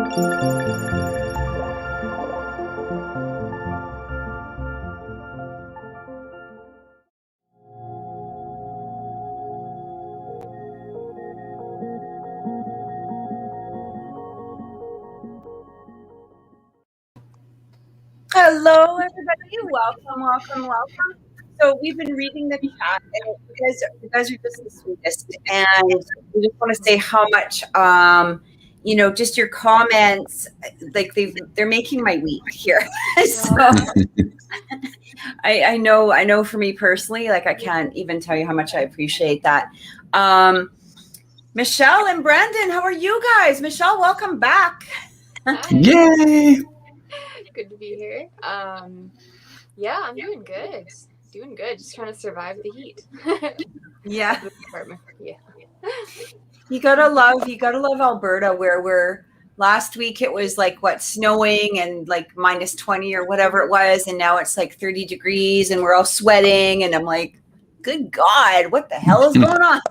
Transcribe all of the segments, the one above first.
Hello, everybody. Welcome. So we've been reading the chat, and you guys are just the sweetest. And we just want to say how much, just your comments, like they're making my week here. So I know for me personally, like I can't even tell you how much I appreciate that. Michelle and Brandon, how are you guys? Michelle, welcome back. Yay! Good to be here. Yeah, I'm doing good. Just trying to survive the heat. Yeah. Yeah. You gotta love Alberta, where last week it was like snowing and like minus 20 or whatever it was, and now it's like 30 degrees and we're all sweating, and I'm like, good God, what the hell is going on?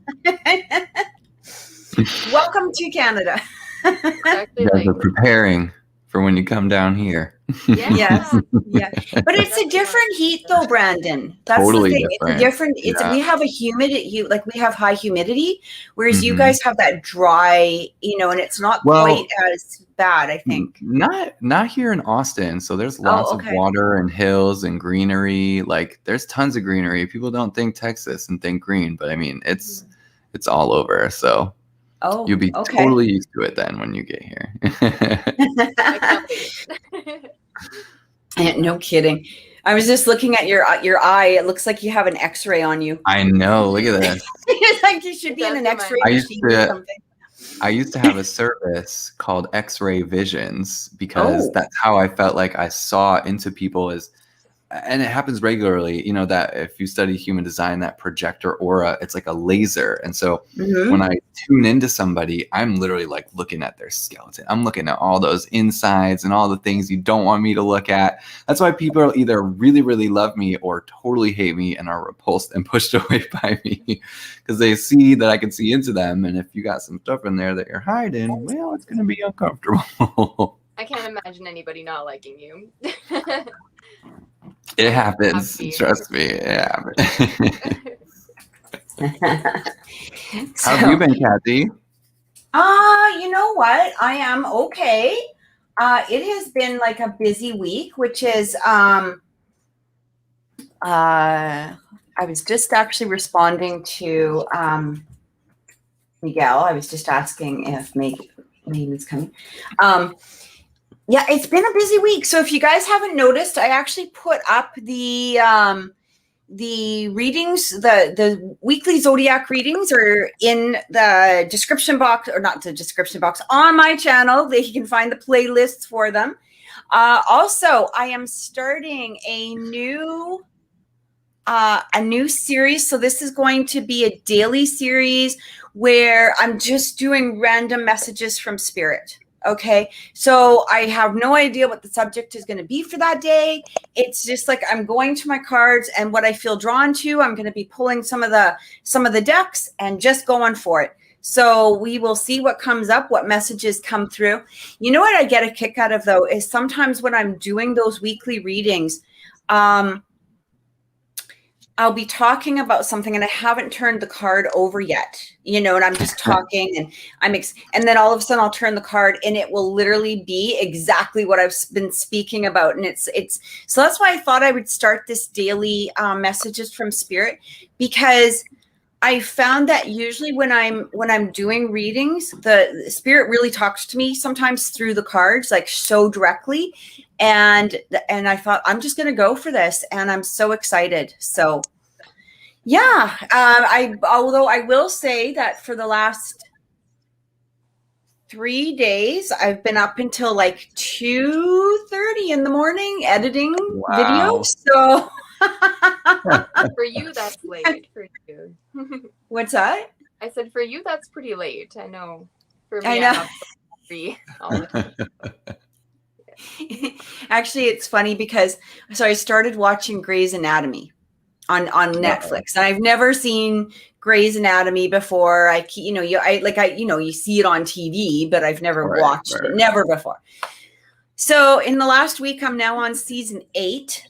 Welcome to Canada. You guys are preparing for when you come down here. Yes. Yeah. But it's a different heat though, Brandon. That's totally the thing. different. It's we have a humidity, like we have high humidity, whereas you guys have that dry, and it's not quite as bad, I think. Not here in Austin. So there's lots of water and hills and greenery. Like there's tons of greenery. People don't think Texas and think green, but I mean it's all over. So you'll be totally used to it then when you get here. No kidding. I was just looking at your eye. It looks like you have an X-ray on you. I know. Look at this. It's like you should be in an X-ray machine or something. I used to have a service called X-ray Visions because that's how I felt like I saw into people and it happens regularly, that if you study human design, that projector aura, it's like a laser. And so when I tune into somebody, I'm literally like looking at their skeleton. I'm looking at all those insides and all the things you don't want me to look at. That's why people either really, really love me or totally hate me and are repulsed and pushed away by me because they see that I can see into them. And if you got some stuff in there that you're hiding, well, it's going to be uncomfortable. I can't imagine anybody not liking you. It happens. Trust me. Yeah. How have you been, Kathy? You know what? I am okay. It has been like a busy week, which is I was just actually responding to Miguel. I was just asking if Megan's coming. Yeah, it's been a busy week. So if you guys haven't noticed, I actually put up the readings, the weekly zodiac readings are in the description box, or not the description box, on my channel. You can find the playlists for them. Also, I am starting a new series. So this is going to be a daily series where I'm just doing random messages from spirit. Okay, so I have no idea what the subject is going to be for that day. It's just like I'm going to my cards and what I feel drawn to. I'm going to be pulling some of the decks and just going for it. So we will see what comes up, what messages come through. You know what I get a kick out of though is sometimes when I'm doing those weekly readings, I'll be talking about something and I haven't turned the card over yet, and I'm just talking and and then all of a sudden I'll turn the card and it will literally be exactly what I've been speaking about. And it's so that's why I thought I would start this daily messages from spirit, because I found that usually when I'm doing readings, the spirit really talks to me sometimes through the cards, like so directly. And I thought, I'm just going to go for this. And I'm so excited. So, yeah, although I will say that for the last 3 days, I've been up until like 2:30 in the morning editing videos. So for you, that's late for you. What's that? I said, for you, that's pretty late. I know. For me, I know. I'm up to 3 all the time. Actually, it's funny because I started watching Grey's Anatomy on Netflix, and I've never seen Grey's Anatomy before. I you see it on TV, but I've never watched it, never before. So in the last week, I'm now on season 8.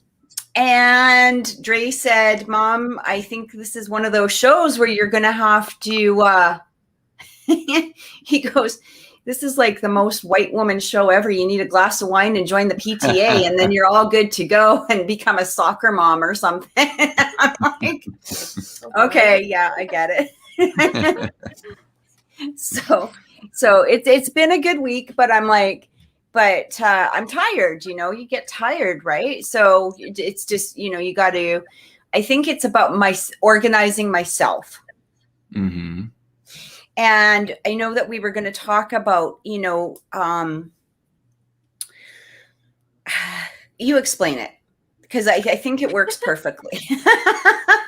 And Dre said, Mom, I think this is one of those shows where you're going to have to, he goes, this is like the most white woman show ever. You need a glass of wine and join the PTA, and then you're all good to go and become a soccer mom or something. I'm like, okay, yeah, I get it. So it's been a good week, but I'm like, I'm tired, you get tired, right? So it's just, you got to, I think it's about organizing myself. Mm-hmm. And I know that we were going to talk about, you explain it, because I think it works perfectly.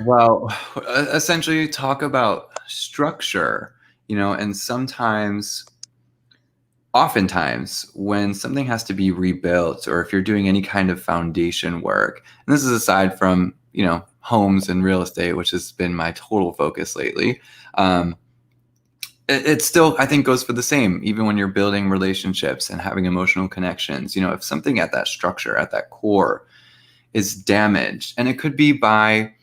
Well, essentially talk about structure, and oftentimes when something has to be rebuilt, or if you're doing any kind of foundation work, and this is aside from, homes and real estate, which has been my total focus lately, it still, I think, goes for the same, even when you're building relationships and having emotional connections. If something at that structure, at that core is damaged, and it could be by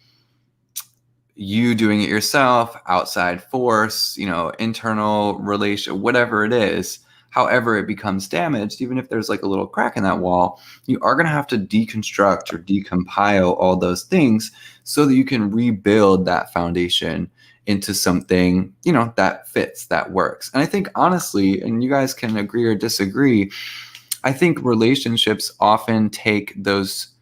you doing it yourself, outside force, internal relation, whatever it is, however it becomes damaged, even if there's like a little crack in that wall, you are going to have to deconstruct or decompile all those things so that you can rebuild that foundation into something, that fits, that works. And I think, honestly, and you guys can agree or disagree, I think relationships often take those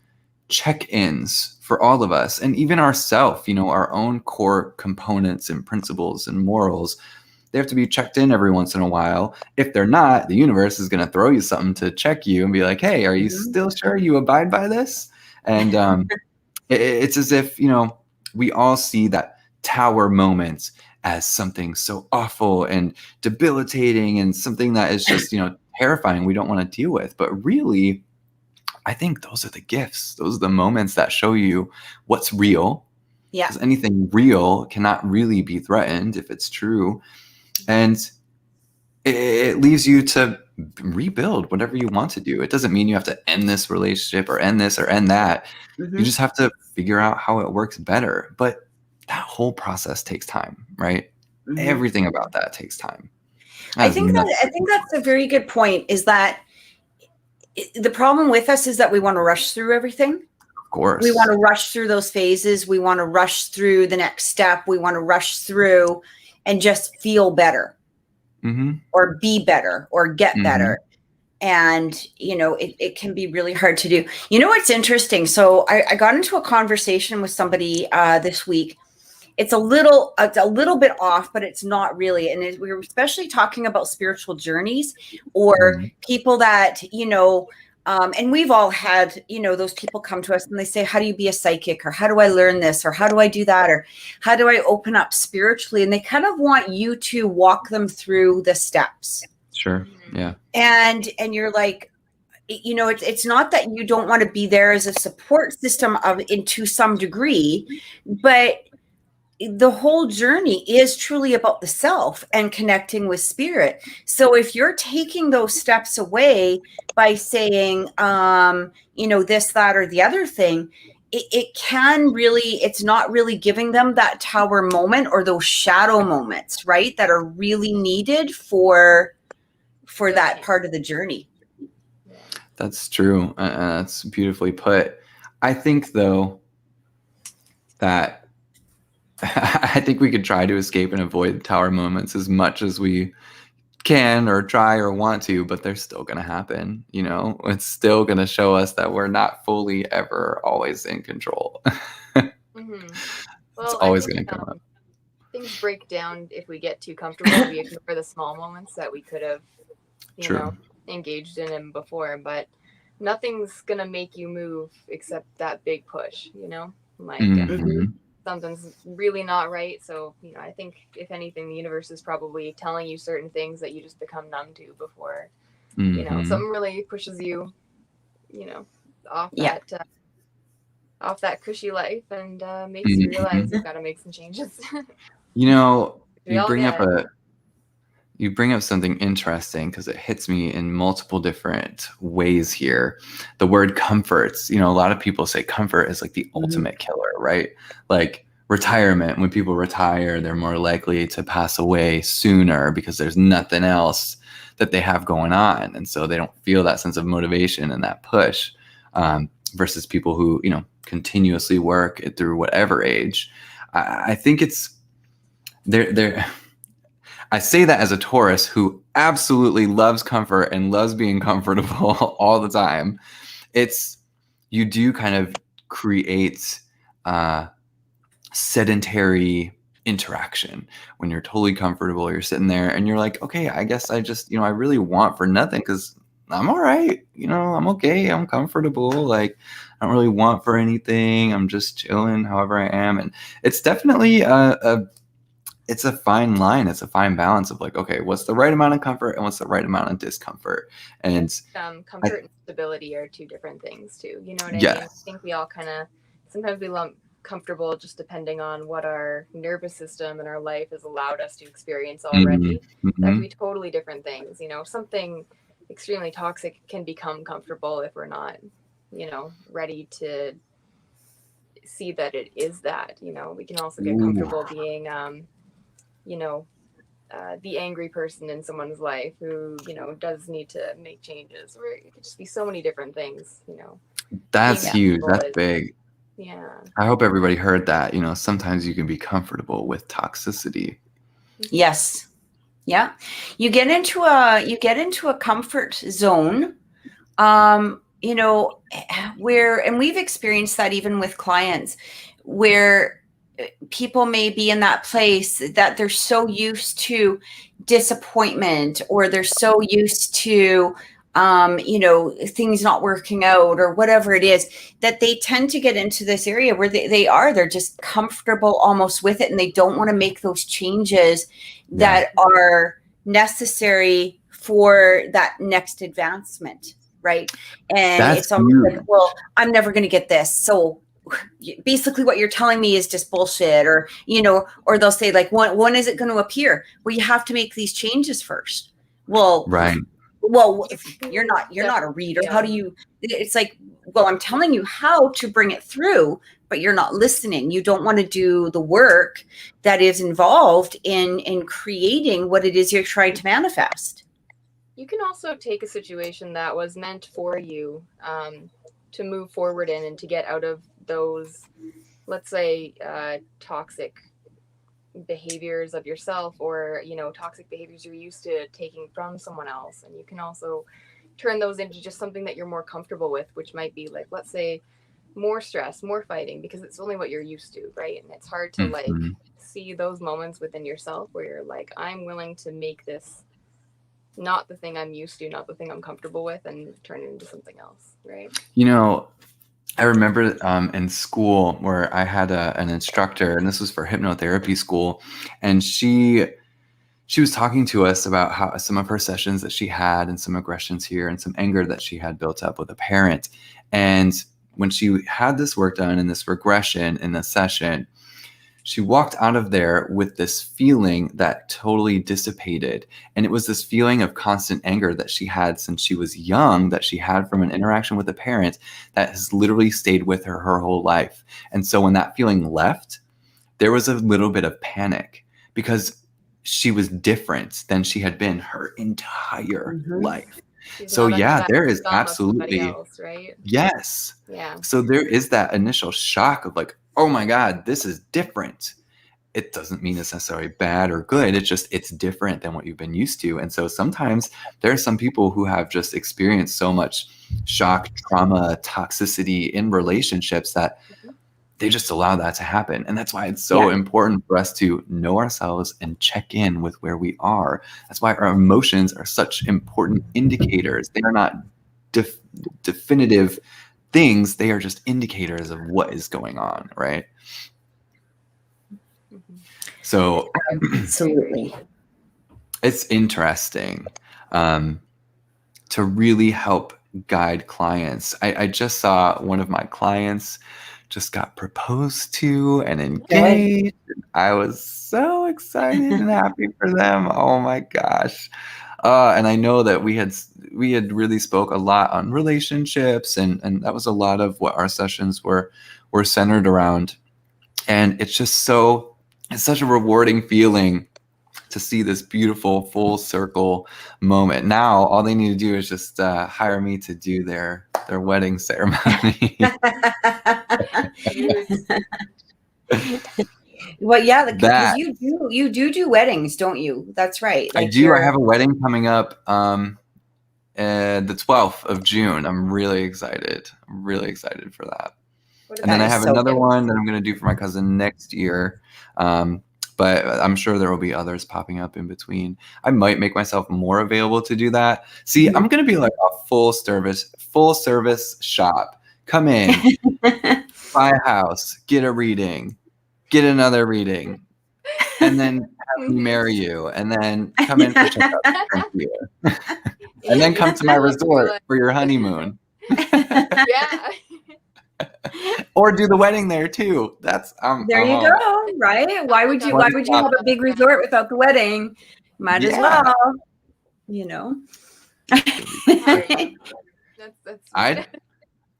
check-ins for all of us, and even ourselves, our own core components and principles and morals. They have to be checked in every once in a while. If they're not, the universe is going to throw you something to check you and be like, hey, are you still sure you abide by this? And it's as if, we all see that tower moments as something so awful and debilitating and something that is just, terrifying we don't want to deal with. But really, I think those are the gifts. Those are the moments that show you what's real. Yeah. Because anything real cannot really be threatened if it's true. And it leaves you to rebuild whatever you want to do. It doesn't mean you have to end this relationship or end this or end that. Mm-hmm. You just have to figure out how it works better. But that whole process takes time, right? Mm-hmm. Everything about that takes time. I think that's a very good point, is that the problem with us is that we want to rush through everything. Of course. We want to rush through those phases. We want to rush through the next step. We want to rush through and just feel better, or be better, or get better. And, it can be really hard to do. What's interesting? So I got into a conversation with somebody this week. It's a little bit off, but it's not really. And we were especially talking about spiritual journeys, or people that, and we've all had, those people come to us and they say, how do you be a psychic? Or how do I learn this? Or how do I do that? Or how do I open up spiritually? And they kind of want you to walk them through the steps. Sure. Yeah. And you're like, it's not that you don't want to be there as a support system to some degree, but the whole journey is truly about the self and connecting with spirit. So if you're taking those steps away by saying, this, that, or the other thing, it can really, it's not really giving them that tower moment or those shadow moments, right? That are really needed for that part of the journey. That's true. That's beautifully put. I think, though, that I think we could try to escape and avoid the tower moments as much as we can, or try or want to, but they're still going to happen. It's still going to show us that we're not fully ever always in control. Well, it's always going to come up. Things break down if we get too comfortable. We ignore the small moments that we could have, engaged in before. But nothing's going to make you move except that big push, something's really not right. So, I think if anything, the universe is probably telling you certain things that you just become numb to before, something really pushes you, off that cushy life and makes you realize you've got to make some changes. You know, We all get. you bring up something interesting because it hits me in multiple different ways here. The word comforts, a lot of people say comfort is like the ultimate killer, right? Like retirement, when people retire, they're more likely to pass away sooner because there's nothing else that they have going on. And so they don't feel that sense of motivation and that push, versus people who, continuously work it through whatever age. I think it's they're I say that as a Taurus who absolutely loves comfort and loves being comfortable all the time. You do kind of create sedentary interaction when you're totally comfortable. You're sitting there and you're like, okay, I guess I just, I really want for nothing because I'm all right. I'm okay. I'm comfortable. Like, I don't really want for anything. I'm just chilling however I am. And it's definitely it's a fine line. It's a fine balance of like, okay, what's the right amount of comfort and what's the right amount of discomfort? And comfort and stability are two different things too. You know what I yes. mean? I think we all sometimes we lump comfortable just depending on what our nervous system and our life has allowed us to experience already. That can be totally different things. Something extremely toxic can become comfortable if we're not, ready to see that it is that. We can also get comfortable being the angry person in someone's life who, does need to make changes, or it could just be so many different things, That's huge. That's big. Yeah. I hope everybody heard that. Sometimes you can be comfortable with toxicity. Yes. Yeah. You get into a comfort zone, where, and we've experienced that even with clients, where people may be in that place that they're so used to disappointment, or they're so used to, things not working out or whatever it is, that they tend to get into this area where they're just comfortable almost with it. And they don't want to make those changes that are necessary for that next advancement. Right. And That's it's almost like, well, I'm never going to get this. So basically what you're telling me is just bullshit, or they'll say like, when is it going to appear? Well, you have to make these changes first. Well, right. Well, you're not a reader. How do you, it's like, well, I'm telling you how to bring it through, but you're not listening. You don't want to do the work that is involved in creating what it is you're trying to manifest. You can also take a situation that was meant for you to move forward in and to get out of those, let's say, toxic behaviors of yourself, or toxic behaviors you're used to taking from someone else, and you can also turn those into just something that you're more comfortable with, which might be like, let's say, more stress, more fighting, because it's only what you're used to, right? And it's hard to like see those moments within yourself where you're like, I'm willing to make this not the thing I'm used to, not the thing I'm comfortable with, and turn it into something else, right? I remember in school where I had an instructor, and this was for hypnotherapy school, and she was talking to us about how some of her sessions that she had, and some aggressions here, and some anger that she had built up with a parent. And when she had this work done in this regression in the session, she walked out of there with this feeling that totally dissipated. And it was this feeling of constant anger that she had since she was young, that she had from an interaction with a parent, that has literally stayed with her whole life. And so when that feeling left, there was a little bit of panic because she was different than she had been her entire life. So yeah, there is absolutely else, right? Yes. Yeah. So there is that initial shock of like, oh my God, this is different. It doesn't mean it's necessarily bad or good. It's different than what you've been used to. And so sometimes there are some people who have just experienced so much shock, trauma, toxicity in relationships that they just allow that to happen. And that's why it's so important for us to know ourselves and check in with where we are. That's why our emotions are such important indicators. They are not definitive things. They are just indicators of what is going on, right? So absolutely, it's interesting to really help guide clients. I just saw one of my clients just got proposed to and engaged. I was so excited and happy for them. Oh my gosh. And I know that we had really spoke a lot on relationships, and that was a lot of what our sessions were centered around. And it's such a rewarding feeling to see this beautiful full circle moment. Now all they need to do is just hire me to do their wedding ceremony. Well, yeah, because you do weddings, don't you? That's right. Like I do. I have a wedding coming up the 12th of June. I'm really excited. For that. And then I have another one that I'm going to do for my cousin next year. But I'm sure there will be others popping up in between. I might make myself more available to do that. See, I'm going to be like a full service shop. Come in, buy a house, get a reading, get another reading, and then have me marry you, and then come in for checkup, and then come to my resort for your honeymoon. Yeah. Or do the wedding there too. That's there you go, right? Why would you have a big resort without the wedding? Might as well, you know.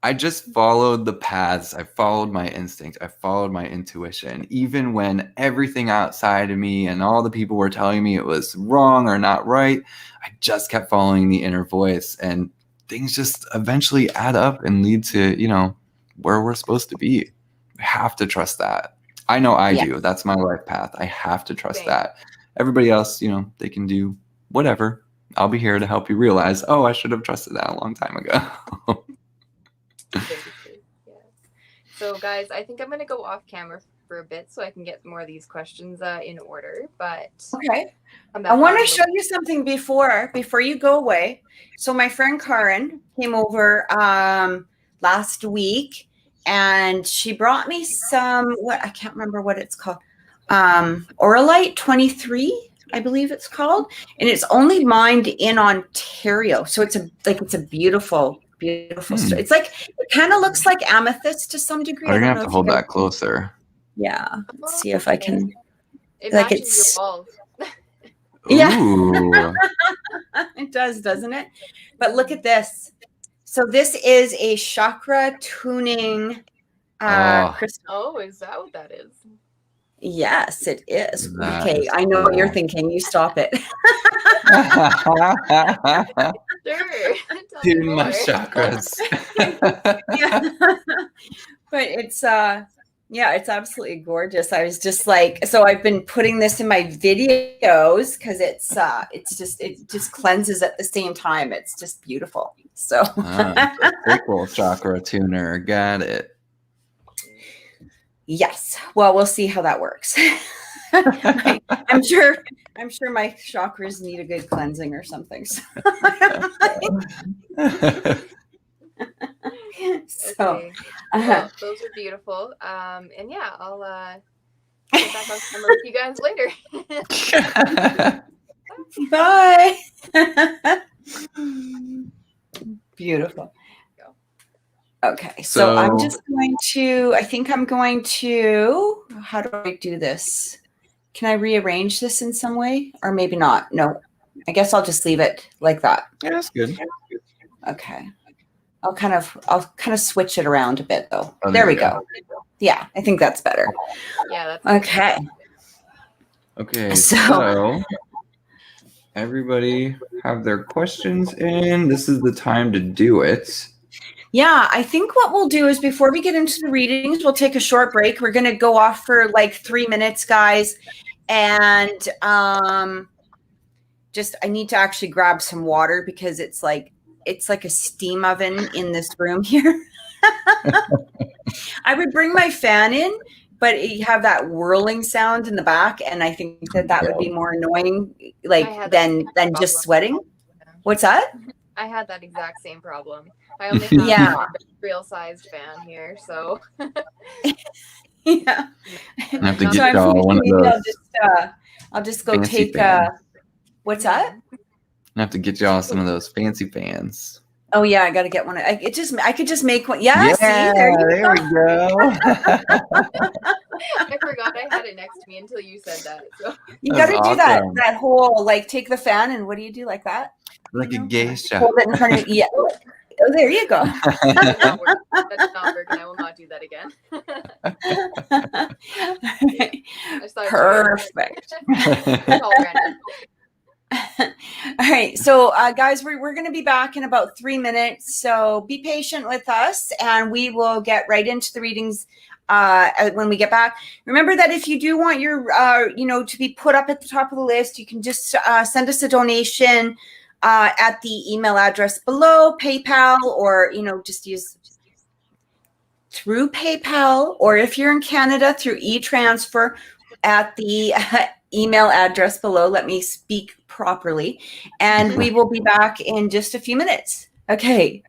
I just followed the paths. I followed my instinct. I followed my intuition. Even when everything outside of me and all the people were telling me it was wrong or not right, I just kept following the inner voice, and things just eventually add up and lead to, where we're supposed to be. We have to trust that. I know I do. That's my life path. I have to trust that. Everybody else, they can do whatever. I'll be here to help you realize, I should have trusted that a long time ago. So guys, I think I'm going to go off camera for a bit so I can get more of these questions in order. But okay, I want to show you something before you go away. So my friend Cathryn came over last week, and she brought me some, I can't remember what it's called, Oralite 23, I believe it's called, and it's only mined in Ontario. So it's a beautiful story. It's like, it kind of looks like amethyst to some degree. You're gonna have to hold that closer. Yeah, let's see if I can. It matches your walls. Yeah, it does, doesn't it? But look at this. So this is a chakra tuning crystal. Oh, is that what that is? Yes, it is. Okay, I know what you're thinking. You stop it. Sure. Tune my chakras. Yeah. But it's it's absolutely gorgeous. I was just like, so I've been putting this in my videos because it just cleanses at the same time. It's just beautiful. So cool. Chakra tuner. Got it. Yes. Well, we'll see how that works. I'm sure my chakras need a good cleansing or something. So, okay. Well, those are beautiful. And yeah, I'll get back on camera with you guys later. Bye. Beautiful. Okay, so I'm just going to, how do I do this? Can I rearrange this in some way? Or maybe not? No, I guess I'll just leave it like that. Yeah, that's good. Okay. I'll kind of switch it around a bit though. There we go. Yeah, I think that's better. Yeah, that's okay. Okay, so everybody have their questions in. This is the time to do it. Yeah, I think what we'll do is before we get into the readings, we'll take a short break. We're going to go off for like 3 minutes, guys. And I need to actually grab some water because it's like a steam oven in this room here. I would bring my fan in, but you have that whirling sound in the back. And I think that would be more annoying than just sweating. What's that? I had that exact same problem. I only have a real sized fan here, so yeah. I have to get y'all one of those. I'll just go take fans. what's that? I have to get y'all some of those fancy fans. Oh yeah, I got to get one. I could just make one. Yeah, see, there we go. I forgot I had it next to me until you said that. So you got to do that whole, like, take the fan and what do you do like that? Like a geisha. Hold it in front of you. Yeah. Oh, there you go. that did not work. That did not work, and I will not do that again. Perfect. All right, so guys, we're going to be back in about 3 minutes, so be patient with us, and we will get right into the readings when we get back. Remember that if you do want your to be put up at the top of the list, you can just send us a donation at the email address below, PayPal, or just use through PayPal, or if you're in Canada, through e-transfer at the email address below. Let me speak properly, and we will be back in just a few minutes. Okay.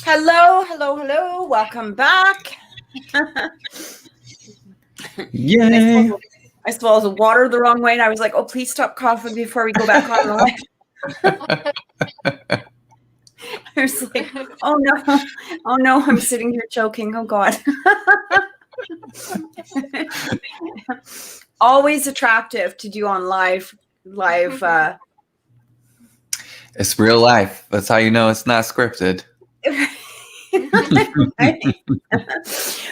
Hello, hello, hello. Welcome back. Yay. I swallowed water the wrong way, and I was like, oh, please stop coughing before we go back on the line. I was like, oh no, I'm sitting here choking. Oh God. Always attractive to do on live. It's real life. That's how you know it's not scripted.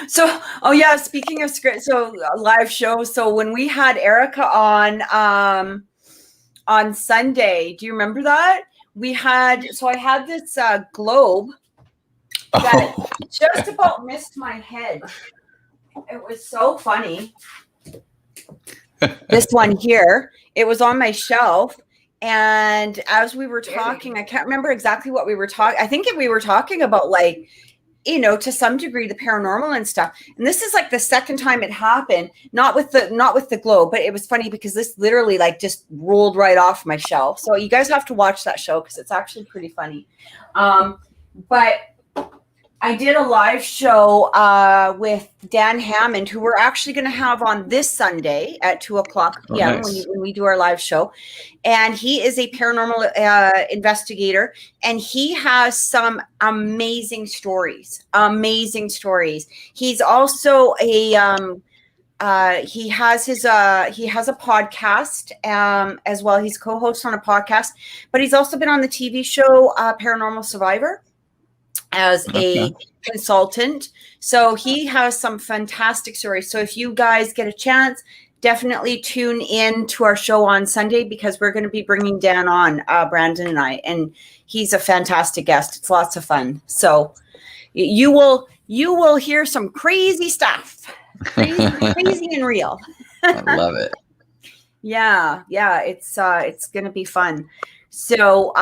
So, oh yeah, speaking of script, so live show. So when we had Erica on Sunday, do you remember that? I had this globe that just about missed my head. It was so funny. This one here, it was on my shelf. And as we were talking, I can't remember exactly what we were talking. I think we were talking about, like, to some degree, the paranormal and stuff. And this is like the second time it happened, not with the globe, but it was funny because this literally like just rolled right off my shelf. So you guys have to watch that show because it's actually pretty funny. But I did a live show with Dan Hammond, who we're actually going to have on this Sunday at 2:00 p.m. Nice. when we do our live show. And he is a paranormal investigator, and he has some amazing stories. He's also he has a podcast as well. He's co-host on a podcast, but he's also been on the TV show Paranormal Survivor as a consultant. So he has some fantastic stories. So if you guys get a chance, definitely tune in to our show on Sunday, because we're going to be bringing Dan on, Brandon and I, and he's a fantastic guest. It's lots of fun. So you will hear some crazy stuff, crazy and real. I love it. Yeah. It's going to be fun. So,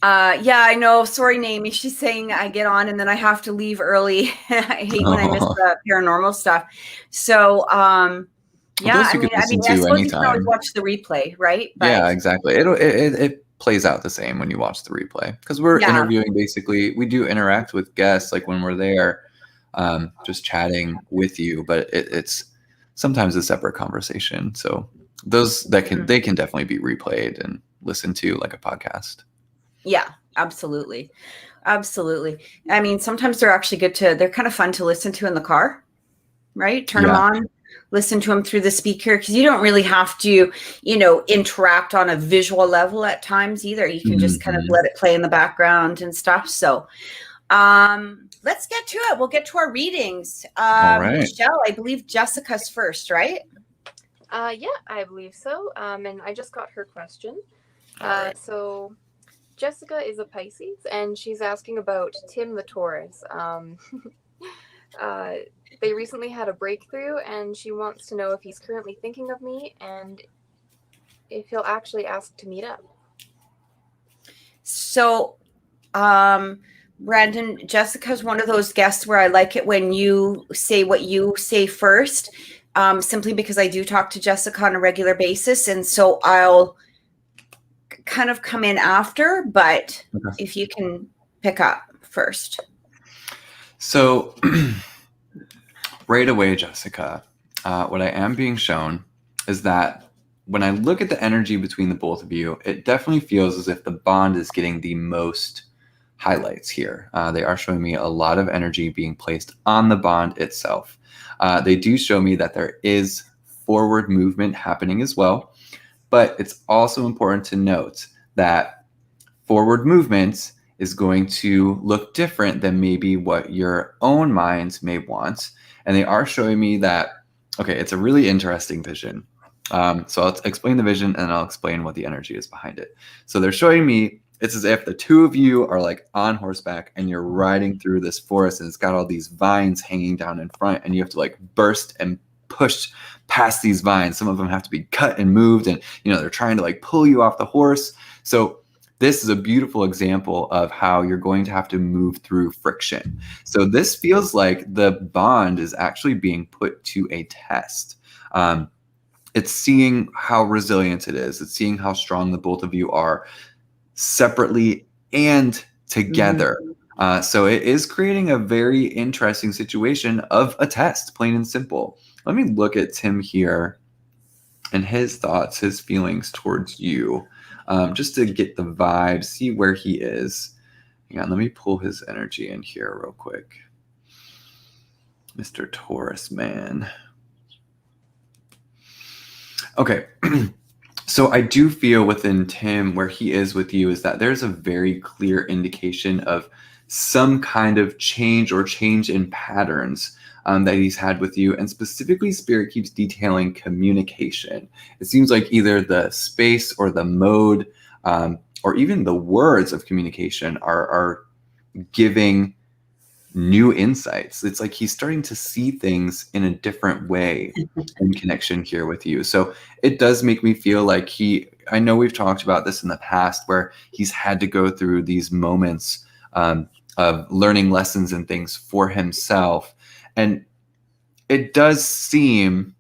yeah, I know. Sorry, Naomi. She's saying I get on and then I have to leave early. I hate when I miss the paranormal stuff. So, yeah, I mean, I suppose you can always watch the replay, right? But yeah, exactly. It plays out the same when you watch the replay, because we're interviewing. Basically, we do interact with guests, like when we're there, just chatting with you. But it's sometimes a separate conversation. So they can definitely be replayed and listened to like a podcast. Yeah, absolutely. I mean, sometimes they're actually they're kind of fun to listen to in the car, right? Turn them on, listen to them through the speaker, because you don't really have to, interact on a visual level at times either. You can just kind of let it play in the background and stuff. So let's get to it. We'll get to our readings. All right. Michelle, I believe Jessica's first, right? Yeah, I believe so. And I just got her question. So Jessica is a Pisces, and she's asking about Tim the Taurus. They recently had a breakthrough, and she wants to know if he's currently thinking of me and if he'll actually ask to meet up. So, Brandon, Jessica's one of those guests where I like it when you say what you say first, simply because I do talk to Jessica on a regular basis, and so I'll kind of come in after, but if you can pick up first. So right away, Jessica, what I am being shown is that when I look at the energy between the both of you, it definitely feels as if the bond is getting the most highlights here. They are showing me a lot of energy being placed on the bond itself. They do show me that there is forward movement happening as well. But it's also important to note that forward movement is going to look different than maybe what your own mind may want. And they are showing me that, it's a really interesting vision. So I'll explain the vision and I'll explain what the energy is behind it. So they're showing me it's as if the two of you are like on horseback and you're riding through this forest, and it's got all these vines hanging down in front, and you have to like burst and push past these vines. Some of them have to be cut and moved, and they're trying to like pull you off the horse. So this is a beautiful example of how you're going to have to move through friction. So this feels like the bond is actually being put to a test. It's seeing how resilient it is. It's seeing how strong the both of you are separately and together. So it is creating a very interesting situation of a test, plain and simple. Let me look at Tim here and his thoughts, his feelings towards you, just to get the vibe, see where he is. Hang on, let me pull his energy in here real quick. Mr. Taurus, man. Okay. So I do feel within Tim, where he is with you, is that there's a very clear indication of some kind of change in patterns that he's had with you. And specifically, Spirit keeps detailing communication. It seems like either the space or the mode or even the words of communication are giving new insights. It's like he's starting to see things in a different way in connection here with you. So it does make me feel like I know we've talked about this in the past where he's had to go through these moments of learning lessons and things for himself. And it does seem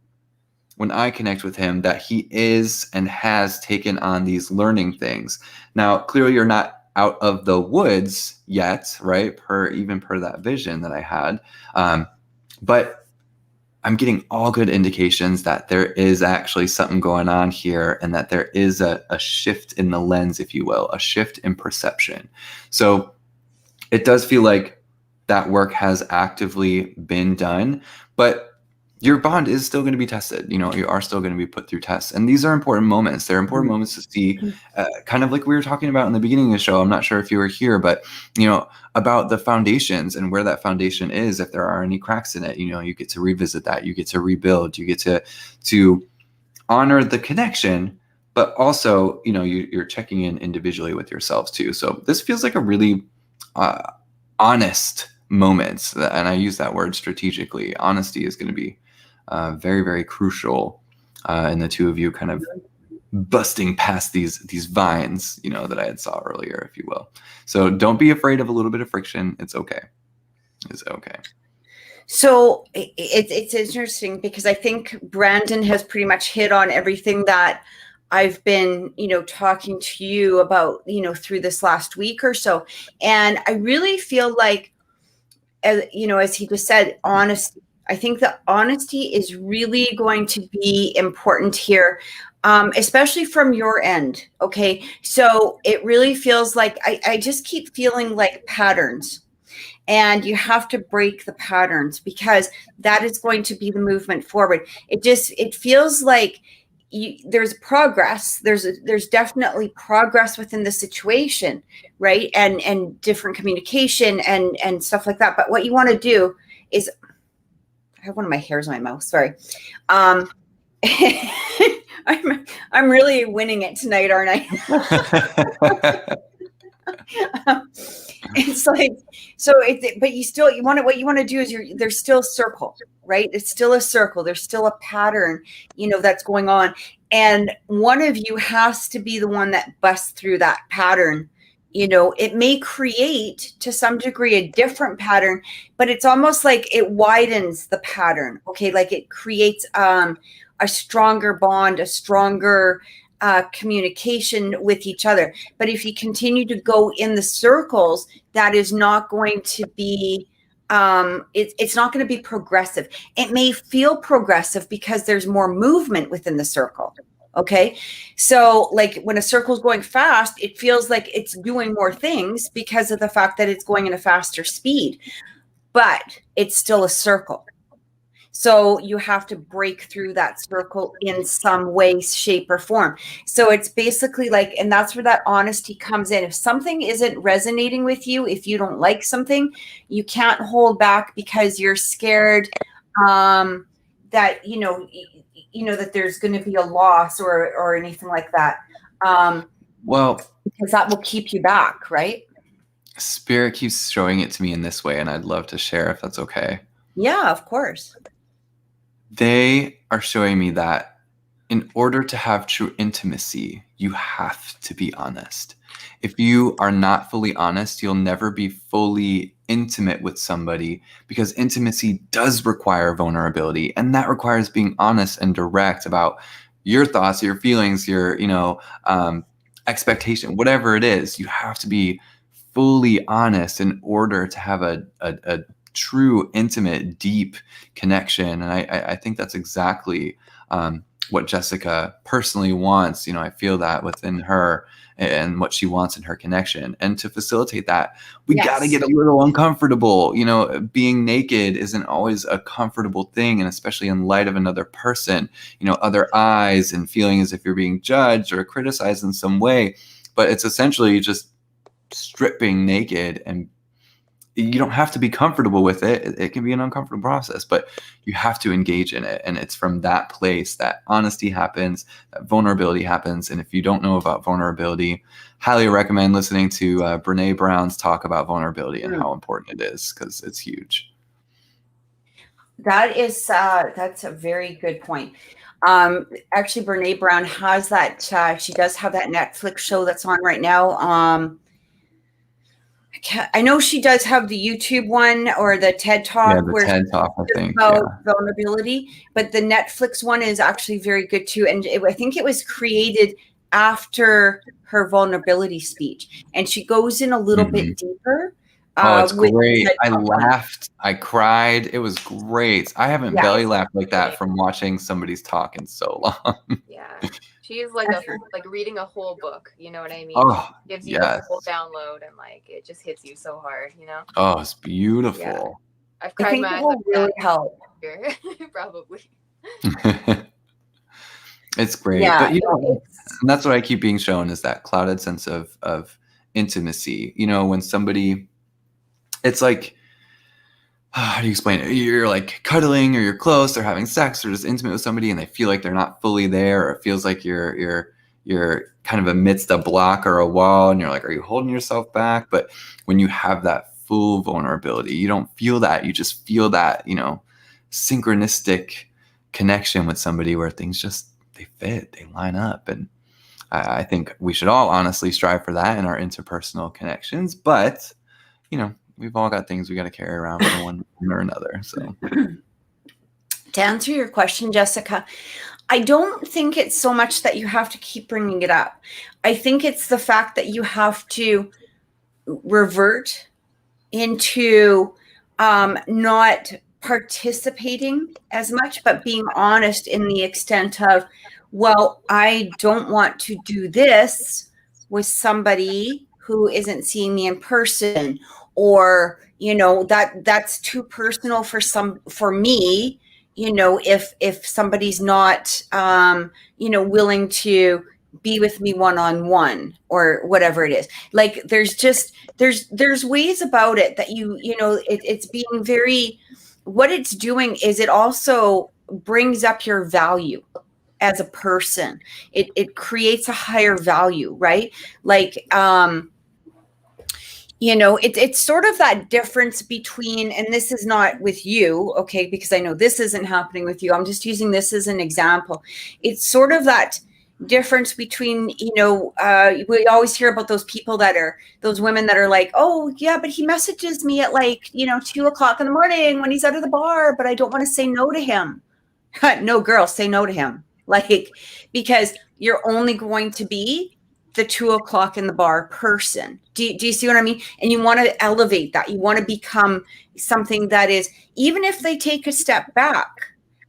when I connect with him that he is and has taken on these learning things. Now, clearly you're not out of the woods yet, right? Per that vision that I had. But I'm getting all good indications that there is actually something going on here and that there is a shift in the lens, if you will, a shift in perception. So it does feel like that work has actively been done, but your bond is still going to be tested. You are still going to be put through tests. And these are important moments. They're important moments to see, kind of like we were talking about in the beginning of the show. I'm not sure if you were here, but, about the foundations and where that foundation is, if there are any cracks in it, you get to revisit that. You get to rebuild. You get to honor the connection, but also, you're checking in individually with yourselves too. So this feels like a really honest moment. And I use that word strategically. Honesty is going to be very, very crucial in the two of you kind of busting past these vines, that I had saw earlier, if you will. So don't be afraid of a little bit of friction. It's okay. It's okay. So it's interesting because I think Brandon has pretty much hit on everything that I've been, talking to you about, through this last week or so. And I really feel like, as he just said, honesty. I think that honesty is really going to be important here, especially from your end. Okay. So it really feels like I just keep feeling like patterns, and you have to break the patterns because that is going to be the movement forward. It feels like there's progress. There's definitely progress within the situation, right? And different communication and stuff like that. But what you want to do is, I have one of my hairs in my mouth. Sorry. I'm really winning it tonight, aren't I? It's like, so but what you want to do is there's still a circle, right? It's still a circle. There's still a pattern, that's going on. And one of you has to be the one that busts through that pattern. It may create to some degree a different pattern, but it's almost like it widens the pattern. Okay. Like it creates a stronger bond, a stronger communication with each other. But if you continue to go in the circles, that is not going to be, it's not going to be progressive. It may feel progressive because there's more movement within the circle. Okay. So like when a circle is going fast, it feels like it's doing more things because of the fact that it's going in a faster speed, but it's still a circle. So you have to break through that circle in some way, shape, or form. So it's basically like, and that's where that honesty comes in. If something isn't resonating with you, if you don't like something, you can't hold back because you're scared that, that there's going to be a loss or anything like that. Well, because that will keep you back, right? Spirit keeps showing it to me in this way, and I'd love to share if that's okay. Yeah, of course. They are showing me that in order to have true intimacy, you have to be honest. If you are not fully honest, you'll never be fully intimate with somebody, because intimacy does require vulnerability, and that requires being honest and direct about your thoughts, your feelings, your expectation, whatever it is. You have to be fully honest in order to have a true, intimate, deep connection. And I think that's exactly what Jessica personally wants. I feel that within her and what she wants in her connection. And to facilitate that, we got to get a little uncomfortable. Being naked isn't always a comfortable thing. And especially in light of another person, other eyes, and feeling as if you're being judged or criticized in some way. But it's essentially just stripping naked and you don't have to be comfortable with it. It can be an uncomfortable process, but you have to engage in it. And it's from that place that honesty happens, that vulnerability happens. And if you don't know about vulnerability, highly recommend listening to Brene Brown's talk about vulnerability and how important it is, because it's huge. That is, that's a very good point. Actually, Brene Brown has that, she does have that Netflix show that's on right now. I know she does have the YouTube one or the TED Talk. Yeah, the TED Talk, I think. About vulnerability, but the Netflix one is actually very good too. And I think it was created after her vulnerability speech, and she goes in a little bit deeper. Oh, it's great. I laughed. I cried. It was great. I haven't belly laughed like that from watching somebody's talk in so long. Yeah. She's like reading a whole book, you know what I mean? Oh, gives you a whole download, and like it just hits you so hard, you know? Oh, it's beautiful. Yeah. I've cried my eyes out really help. Probably. It's great. Yeah, but and that's what I keep being shown, is that clouded sense of intimacy. You know, when somebody, it's like, how do you explain it? You're like cuddling, or you're close, or having sex, or just intimate with somebody, and they feel like they're not fully there, or it feels like you're kind of amidst a block or a wall, and you're like, are you holding yourself back? But when you have that full vulnerability, you don't feel that. You just feel that, you know, synchronistic connection with somebody where things just, they fit, they line up. And I think we should all honestly strive for that in our interpersonal connections. But, you know, we've all got things we got to carry around for one or another. So to answer your question, Jessica, I don't think it's so much that you have to keep bringing it up. I think it's the fact that you have to revert into not participating as much, but being honest in the extent of, well, I don't want to do this with somebody who isn't seeing me in person, or, you know, that's too personal for me, you know, if somebody's not, you know, willing to be with me one-on-one or whatever it is. Like, there's ways about it that you know, it's being very, what it's doing is it also brings up your value as a person. It creates a higher value, right? Like, you know, it's sort of that difference between, and this is not with you, okay, because I know this isn't happening with you. I'm just using this as an example. It's sort of that difference between, you know, we always hear about those people that are, those women that are like, oh yeah, but he messages me at like, you know, 2:00 in the morning when he's out of the bar, but I don't want to say no to him. No, girl, say no to him. Like, because you're only going to be the 2:00 in the bar person. Do you see what I mean? And you want to elevate that. You want to become something that is, even if they take a step back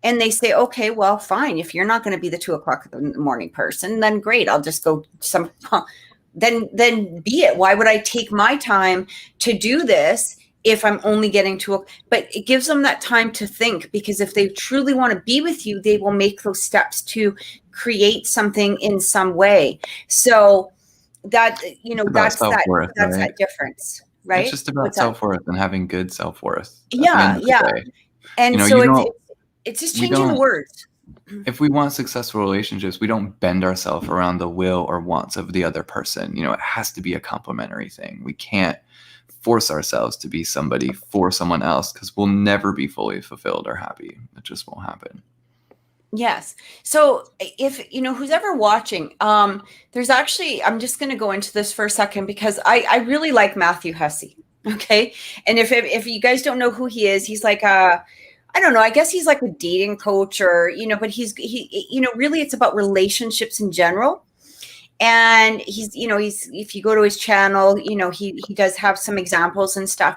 and they say, okay, well, fine. If you're not going to be the 2:00 in the morning person, then great. I'll just go then be it. Why would I take my time to do this if I'm only getting to but it gives them that time to think, because if they truly want to be with you, they will make those steps to create something in some way. So that, you know, that's that difference, right? It's just about self-worth and having good self-worth. Yeah. And, you know, so it's just changing the words. If we want successful relationships, we don't bend ourselves around the will or wants of the other person. You know, it has to be a complementary thing. We can't force ourselves to be somebody for someone else, because we'll never be fully fulfilled or happy. It just won't happen. Yes. So if, you know, who's ever watching, there's actually, I'm just going to go into this for a second, because I really like Matthew Hussey. Okay. And if you guys don't know who he is, he's like, I don't know, I guess he's like a dating coach, or, you know, but he, you know, really it's about relationships in general. And he's, you know, if you go to his channel, you know, he does have some examples and stuff.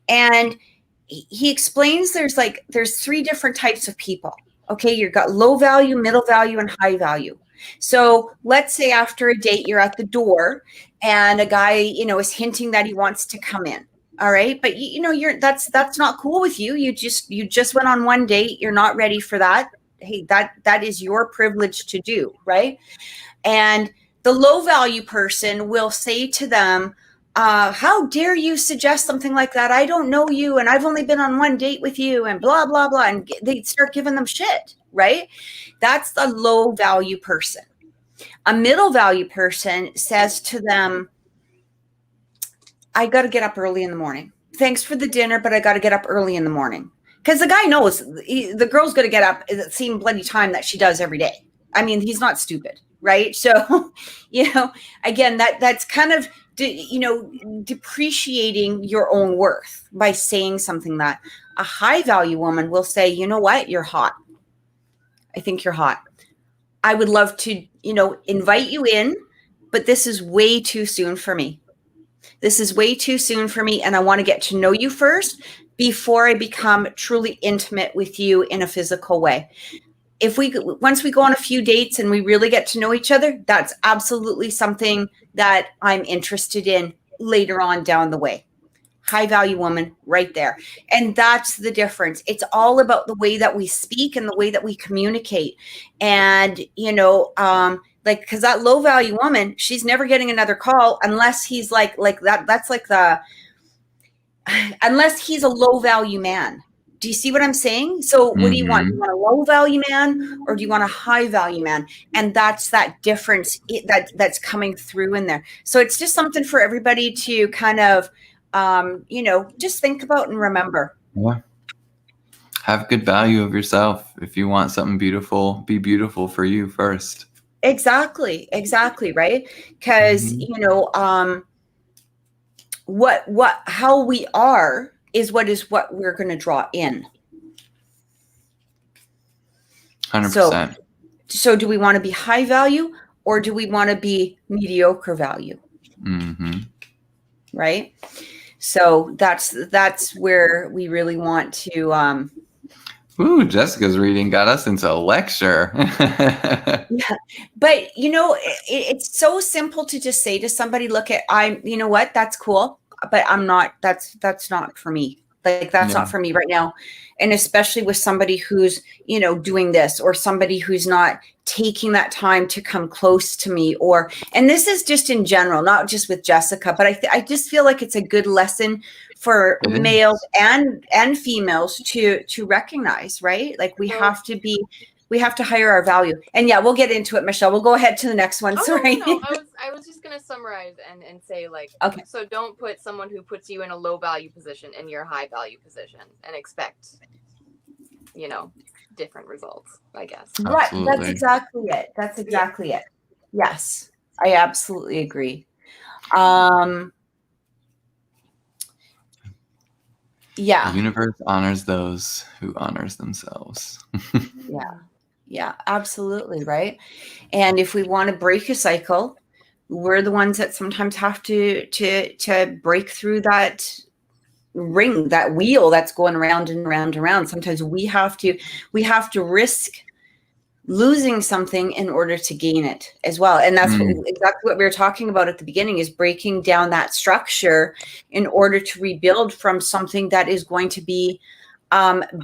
And he explains there's 3 different types of people. Okay. You've got low value, middle value, and high value. So let's say after a date, you're at the door and a guy, you know, is hinting that he wants to come in. All right. But you know, that's not cool with you. You just went on one date. You're not ready for that. Hey, that is your privilege to do. Right. And the low value person will say to them, how dare you suggest something like that? I don't know you, and I've only been on one date with you, and blah, blah, blah. And they start giving them shit, right? That's the low value person. A middle value person says to them, I got to get up early in the morning. Thanks for the dinner, but I got to get up early in the morning. Because the guy knows the girl's going to get up at the same bloody time that she does every day. I mean, he's not stupid, right? So, again, that's kind of, depreciating your own worth by saying something that a high value woman will say, you know what? You're hot. I think you're hot. I would love to, invite you in, but this is way too soon for me. This is way too soon for me. And I want to get to know you first before I become truly intimate with you in a physical way. Once we go on a few dates and we really get to know each other, that's absolutely something that I'm interested in later on down the way. High value woman right there. And that's the difference. It's all about the way that we speak and the way that we communicate. And, because that low value woman, she's never getting another call unless he's like that. That's like unless he's a low value man. Do you see what I'm saying? So what do you want? Do you want a low value man or do you want a high value man? And that's that difference that's coming through in there. So it's just something for everybody to kind of, just think about and remember. Yeah. Have good value of yourself. If you want something beautiful, be beautiful for you first. Exactly. Right. Because, how we are is what we're going to draw in. 100%. So do we want to be high value or do we want to be mediocre value? Mm-hmm. Right. So that's where we really want to. Jessica's reading got us into a lecture. Yeah, but it's so simple to just say to somebody, look, that's cool, but I'm not. That's not for me. Like that's not for me right now. And especially with somebody who's, doing this or somebody who's not taking that time to come close to me and this is just in general, not just with Jessica, but I just feel like it's a good lesson for males and females to recognize, right? Like we have to hire our value. And yeah, we'll get into it, Michelle. We'll go ahead to the next one. Sorry. No. I was just going to summarize and say okay. So don't put someone who puts you in a low value position in your high value position and expect, different results, I guess. Right. That's exactly it. Yes, I absolutely agree. The universe honors those who honors themselves. Yeah, absolutely. Right. And if we want to break a cycle, we're the ones that sometimes have to break through that ring, that wheel that's going around and around and around. Sometimes we have to risk losing something in order to gain it as well. And that's exactly what we were talking about at the beginning, is breaking down that structure in order to rebuild from something that is going to be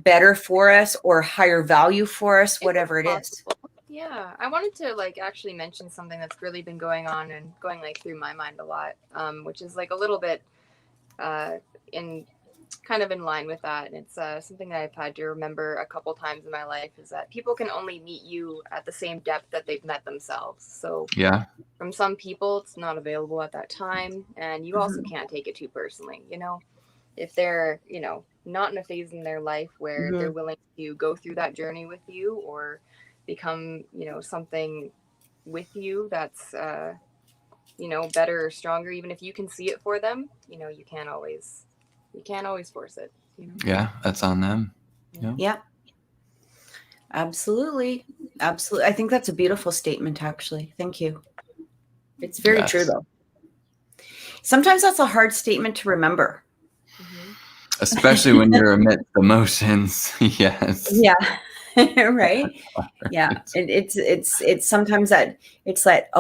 better for us or higher value for us, whatever it is. Yeah, I wanted to actually mention something that's really been going on and going through my mind a lot, which is a little bit in line with that. And it's something that I've had to remember a couple times in my life, is that people can only meet you at the same depth that they've met themselves. So yeah, from some people it's not available at that time, and you also can't take it too personally. If they're not in a phase in their life where they're willing to go through that journey with you or become something with you that's better or stronger, even if you can see it for them, you can't always force it. Yeah, that's on them. Yeah. Absolutely. I think that's a beautiful statement, actually. Thank you. It's very true, though. Sometimes that's a hard statement to remember. Especially when you're amidst emotions. Yes. Yeah. Right. Yeah. It's sometimes that it's that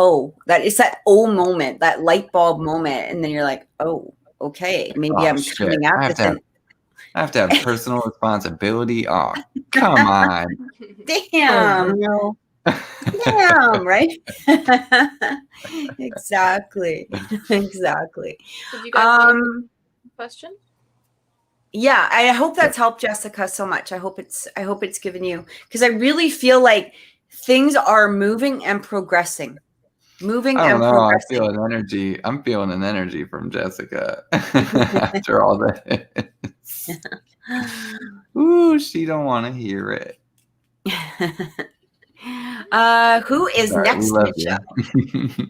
moment, that light bulb moment. And then you're like, oh, okay, maybe I'm coming out of it. I have to have personal responsibility. Oh, come on. Damn. Damn, right? Exactly. Exactly. Did you guys want a Um, question? yeah, I hope that's helped Jessica so much. I hope it's given you, because I really feel like things are moving and progressing. Moving I don't and know. I progressing. feel an energy. I'm feeling an energy from Jessica after all this. Ooh, she don't want to hear it. Who is Sorry, we next, love Michelle? you.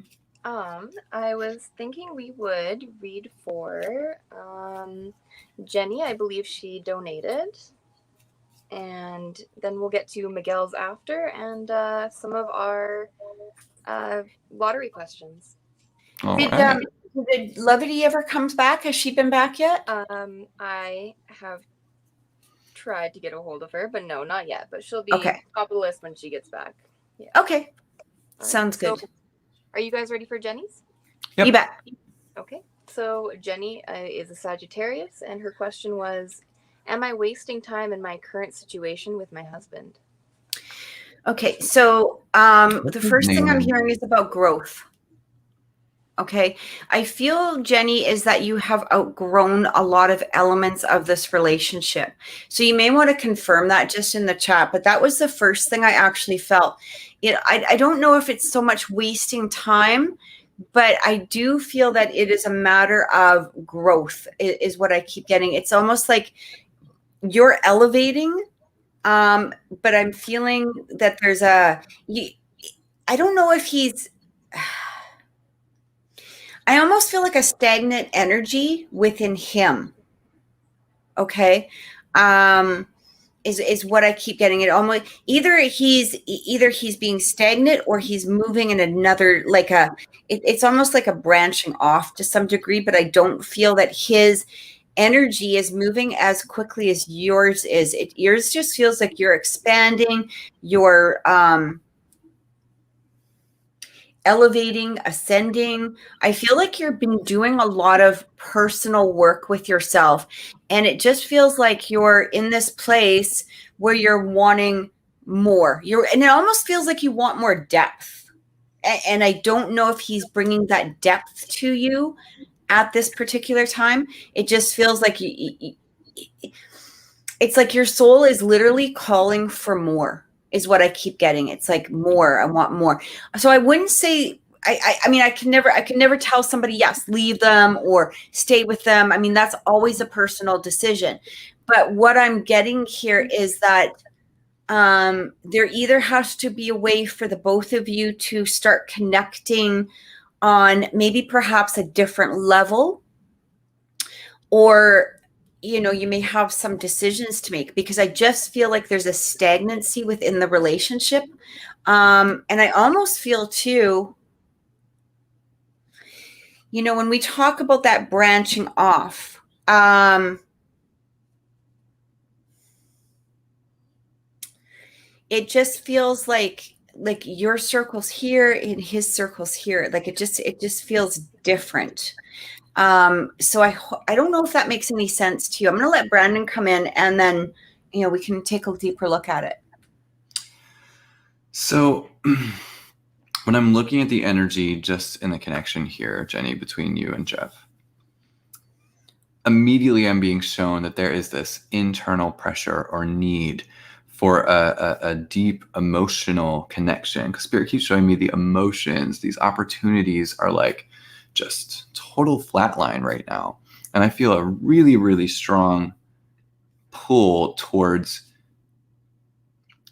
I was thinking we would read for Jenny. I believe she donated. And then we'll get to Miguel's after and some of our lottery questions. All Did right. did Levity ever comes back? Has she been back yet? I have tried to get a hold of her, but no, not yet. But she'll be Okay. top of the list when she gets back. Yeah. Okay. All Sounds right. good. So, are you guys ready for Jenny's? Yep. You bet. Okay. So Jenny is a Sagittarius, and her question was, am I wasting time in my current situation with my husband? Okay. So the first thing I'm hearing is about growth. Okay. I feel, Jenny, is that you have outgrown a lot of elements of this relationship. So you may want to confirm that just in the chat, but that was the first thing I actually felt. I don't know if it's so much wasting time, but I do feel that it is a matter of growth is what I keep getting. It's almost like you're elevating, but I'm feeling that there's I don't know if he's, I almost feel like a stagnant energy within him. Okay. Is what I keep getting. It almost either he's being stagnant or he's moving in another, like it's almost like a branching off to some degree, but I don't feel that his energy is moving as quickly as yours is. Yours just feels like you're expanding, you're elevating, ascending. I feel like you've been doing a lot of personal work with yourself, and it just feels like you're in this place where you're wanting more. And it almost feels like you want more depth. And I don't know if he's bringing that depth to you at this particular time. It just feels like it's like your soul is literally calling for more, is what I keep getting. It's like more. I want more. So I wouldn't say, I mean, I can never tell somebody, yes, leave them or stay with them. I mean, that's always a personal decision. But what I'm getting here is that there either has to be a way for the both of you to start connecting on maybe perhaps a different level, or you may have some decisions to make, because I just feel like there's a stagnancy within the relationship. And I almost feel too, when we talk about that branching off, it just feels like your circle's here and his circle's here. Like it just feels different. So I don't know if that makes any sense to you. I'm going to let Brandon come in, and then, we can take a deeper look at it. So when I'm looking at the energy just in the connection here, Jenny, between you and Jeff, immediately I'm being shown that there is this internal pressure or need for a deep emotional connection, because Spirit keeps showing me the emotions. These opportunities are like just total flatline right now. And I feel a really, really strong pull towards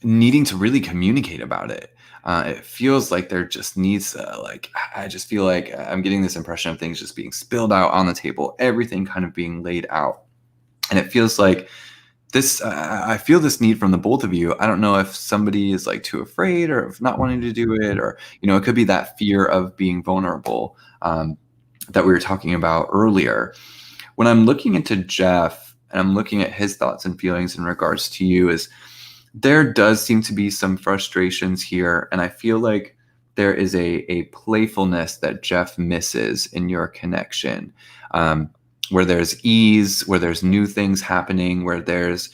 needing to really communicate about it. It feels like there just needs I just feel like I'm getting this impression of things just being spilled out on the table, everything kind of being laid out. And it feels like this, I feel this need from the both of you. I don't know if somebody is like too afraid or of not wanting to do it, or, it could be that fear of being vulnerable that we were talking about earlier. When I'm looking into Jeff and I'm looking at his thoughts and feelings in regards to you, is there does seem to be some frustrations here. And I feel like there is a playfulness that Jeff misses in your connection, where there's ease, where there's new things happening, where there's,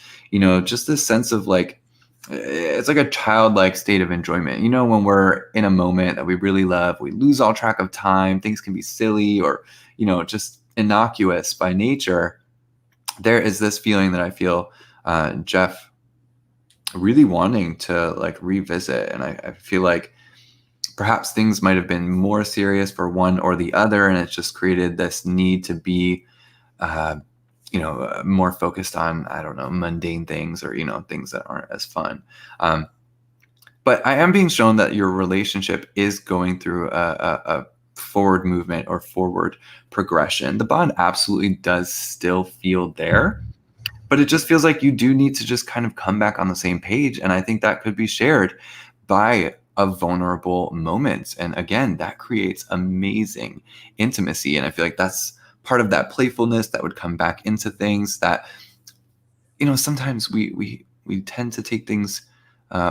just this sense of like it's like a childlike state of enjoyment. You know, when we're in a moment that we really love, we lose all track of time. Things can be silly or, you know, just innocuous by nature. There is this feeling that I feel Jeff really wanting to like revisit. And I feel like perhaps things might have been more serious for one or the other. And it's just created this need to be, you know, more focused on, I don't know, mundane things or, you know, things that aren't as fun. But I am being shown that your relationship is going through a forward movement or forward progression. The bond absolutely does still feel there, but it just feels like you do need to just kind of come back on the same page. And I think that could be shared by a vulnerable moment. And again, that creates amazing intimacy. And I feel like that's part of that playfulness that would come back into things that, you know, sometimes we tend to take things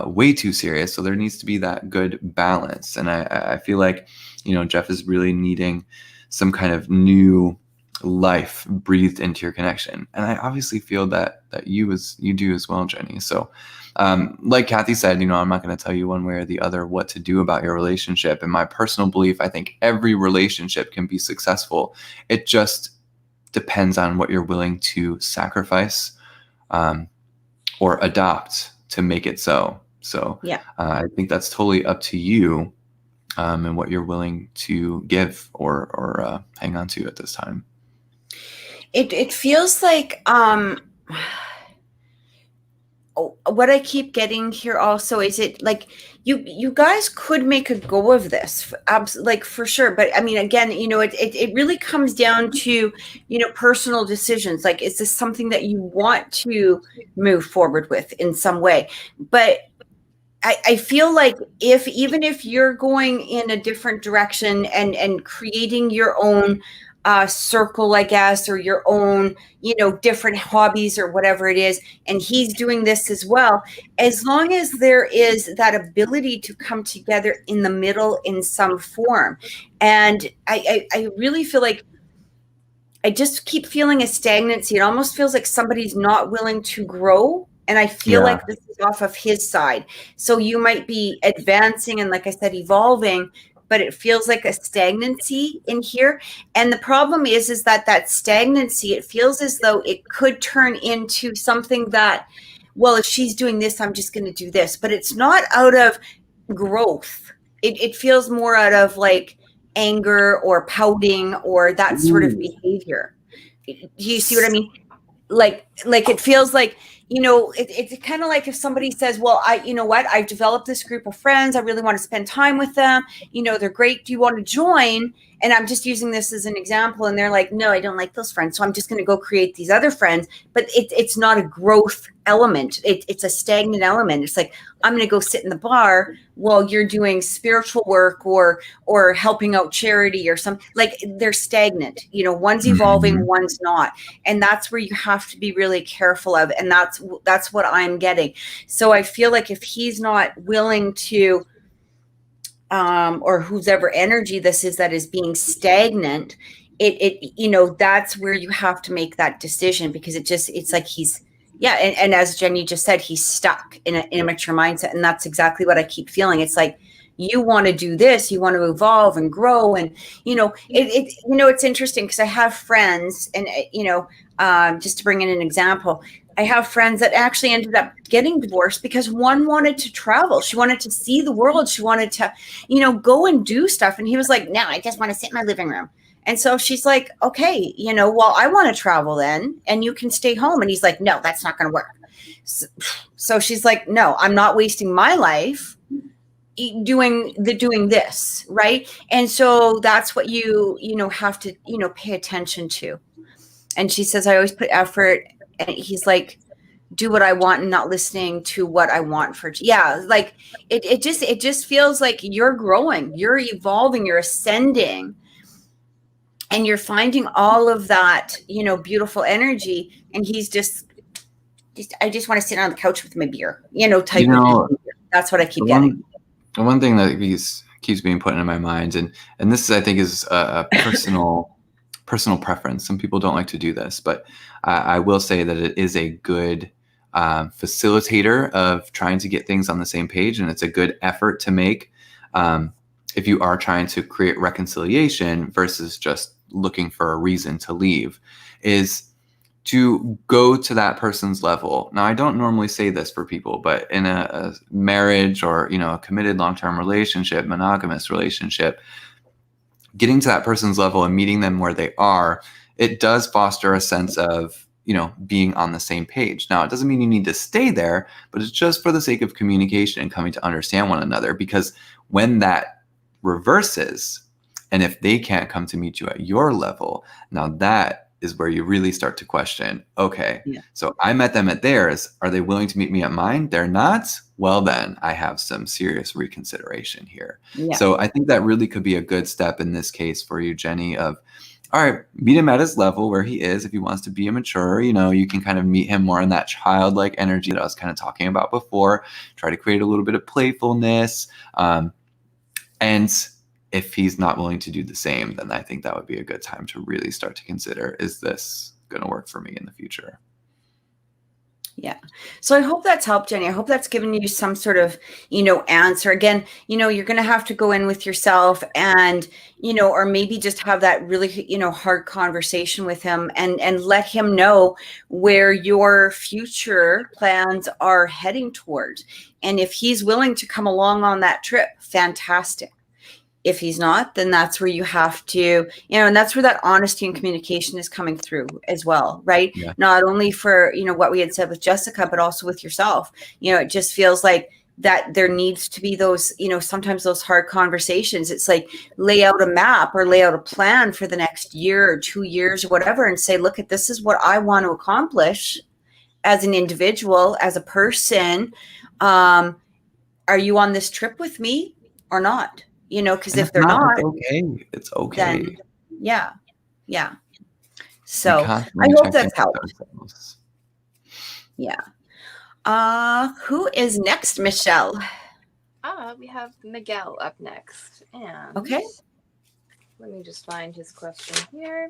way too serious. So there needs to be that good balance. And I feel like, you know, Jeff is really needing some kind of new life breathed into your connection. And I obviously feel that you do as well, Jenny. So like Kathy said, you know, I'm not going to tell you one way or the other what to do about your relationship. In my personal belief, I think every relationship can be successful. It just depends on what you're willing to sacrifice or adopt to make it so. So yeah, I think that's totally up to you and what you're willing to give or hang on to at this time. It feels like what I keep getting here also is it like you guys could make a go of this, like for sure. But I mean, again, you know, it really comes down to, you know, personal decisions. Like, is this something that you want to move forward with in some way? But I feel like even if you're going in a different direction and creating your own circle, I guess, or your own, you know, different hobbies or whatever it is, and he's doing this as well, as long as there is that ability to come together in the middle in some form. And I really feel like I just keep feeling a stagnancy. It almost feels like somebody's not willing to grow. And I feel like this is off of his side. So you might be advancing and, like I said, evolving, but it feels like a stagnancy in here. And the problem is that stagnancy, it feels as though it could turn into something that, well, if she's doing this, I'm just going to do this. But it's not out of growth. It feels more out of like anger or pouting or that sort of behavior. Do you see what I mean? Like it feels like, you know, it's kind of like if somebody says, well, you know what, I've developed this group of friends. I really want to spend time with them. You know, they're great. Do you want to join? And I'm just using this as an example. And they're like, no, I don't like those friends. So I'm just going to go create these other friends. But it's not a growth element. It's a stagnant element. It's like, I'm going to go sit in the bar while you're doing spiritual work or helping out charity or something. Like, they're stagnant. You know, one's evolving, one's not. And that's where you have to be really careful of. And that's what I'm getting. So I feel like if he's not willing to, or whoever energy this is that is being stagnant, it you know, that's where you have to make that decision, because it's like he's, and as Jenny just said, he's stuck in an immature mindset. And that's exactly what I keep feeling. It's like, you want to do this, you want to evolve and grow. And, you know, it's interesting because I have friends and, you know, just to bring in an example, I have friends that actually ended up getting divorced because one wanted to travel. She wanted to see the world. She wanted to, you know, go and do stuff. And he was like, no, I just want to sit in my living room. And so she's like, okay, you know, well, I want to travel then, and you can stay home. And he's like, no, that's not going to work. So she's like, no, I'm not wasting my life doing this. Right. And so that's what you know, have to, you know, pay attention to. And she says, I always put effort. And he's like, do what I want and not listening to what I want for. Like it just feels like you're growing, you're evolving, you're ascending. And you're finding all of that, you know, beautiful energy. And he's just I just want to sit on the couch with my beer, you know, type of beer. That's what I keep getting. The one thing that keeps being put in my mind, and this is, I think, is a personal preference. Some people don't like to do this, but I will say that it is a good facilitator of trying to get things on the same page, and it's a good effort to make if you are trying to create reconciliation versus just looking for a reason to leave, is to go to that person's level. Now, I don't normally say this for people, but in a marriage or, a committed long-term relationship, monogamous relationship, getting to that person's level and meeting them where they are, it does foster a sense of, being on the same page. Now, it doesn't mean you need to stay there, but it's just for the sake of communication and coming to understand one another. Because when that reverses, and if they can't come to meet you at your level, now that is where you really start to question, okay, so I met them at theirs. Are they willing to meet me at mine? They're not? Well, then I have some serious reconsideration here. Yeah. So I think that really could be a good step in this case for you, Jenny, of, all right, meet him at his level where he is. If he wants to be immature, you can kind of meet him more in that childlike energy that I was kind of talking about before. Try to create a little bit of playfulness. And if he's not willing to do the same, then I think that would be a good time to really start to consider, is this going to work for me in the future? Yeah. So I hope that's helped, Jenny. I hope that's given you some sort of, answer. Again, you're going to have to go in with yourself and, or maybe just have that really, hard conversation with him and let him know where your future plans are heading towards. And if he's willing to come along on that trip, fantastic. If he's not, then that's where you have to, and that's where that honesty and communication is coming through as well, right? Yeah. Not only for, what we had said with Jessica, but also with yourself. It just feels like that there needs to be those, sometimes those hard conversations. It's like lay out a map or lay out a plan for the next year or 2 years or whatever and say, look, this is what I want to accomplish as an individual, as a person. Are you on this trip with me or not? Because if they're not, it's okay. Then, yeah. So I hope that's helped. Yeah. Who is next, Michelle? We have Miguel up next. And okay. Let me just find his question here.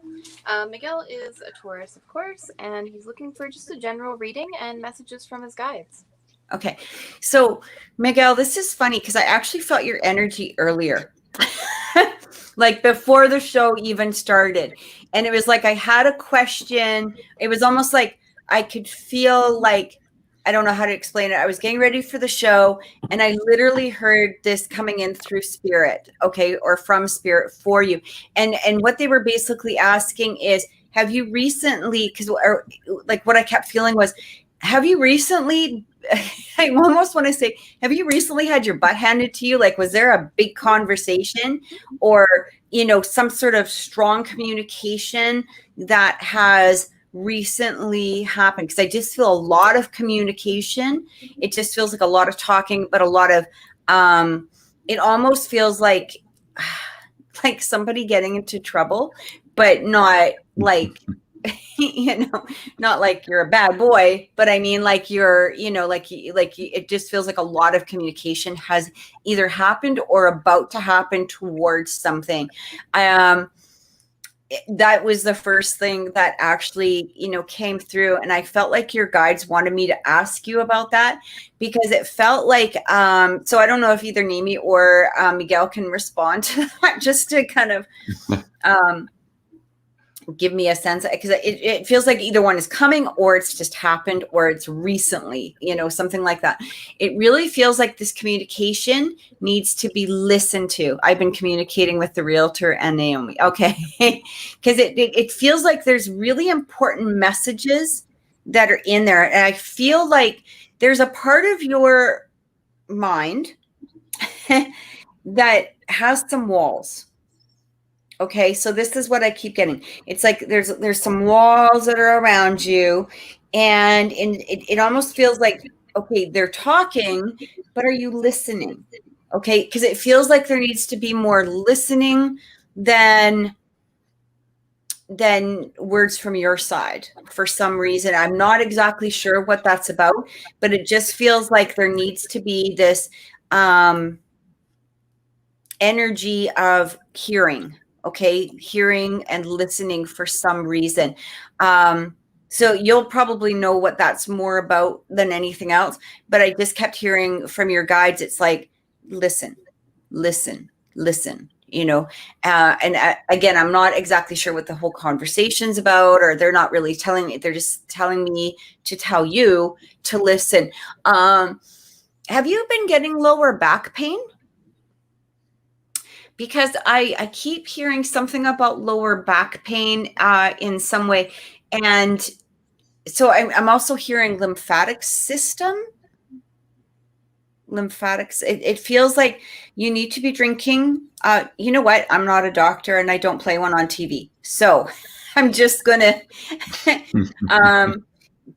Miguel is a Taurus, of course, and he's looking for just a general reading and messages from his guides. Okay. So, Miguel, this is funny because I actually felt your energy earlier, like before the show even started. And it was like I had a question. It was almost like I could feel like, I don't know how to explain it. I was getting ready for the show and I literally heard this coming in through spirit, okay, or from spirit for you. And what they were basically asking is, have you recently, because like what I kept feeling was, have you recently, I almost want to say, have you recently had your butt handed to you? Like, was there a big conversation or, some sort of strong communication that has recently happened? Because I just feel a lot of communication. It just feels like a lot of talking, but a lot of, it almost feels like somebody getting into trouble, but not like, not like you're a bad boy, but I mean, like you're, like it just feels like a lot of communication has either happened or about to happen towards something. That was the first thing that actually, came through. And I felt like your guides wanted me to ask you about that because it felt like, so I don't know if either Nimi or Miguel can respond to that just to kind of, give me a sense, because it feels like either one is coming or it's just happened or it's recently, something like that. It really feels like this communication needs to be listened to. I've been communicating with the realtor and Naomi. Okay. Because it feels like there's really important messages that are in there. And I feel like there's a part of your mind that has some walls. Okay, so this is what I keep getting. It's like there's some walls that are around you, and it almost feels like, okay, they're talking, but are you listening? Okay, because it feels like there needs to be more listening than words from your side for some reason. I'm not exactly sure what that's about, but it just feels like there needs to be this energy of hearing. Okay, hearing and listening for some reason. So you'll probably know what that's more about than anything else. But I just kept hearing from your guides, it's like, listen, listen, listen, again, I'm not exactly sure what the whole conversation's about, or they're not really telling me. They're just telling me to tell you to listen. Have you been getting lower back pain? Because I keep hearing something about lower back pain in some way. And so I'm also hearing lymphatic system. Lymphatics. It feels like you need to be drinking. You know what? I'm not a doctor and I don't play one on TV. So I'm just going to,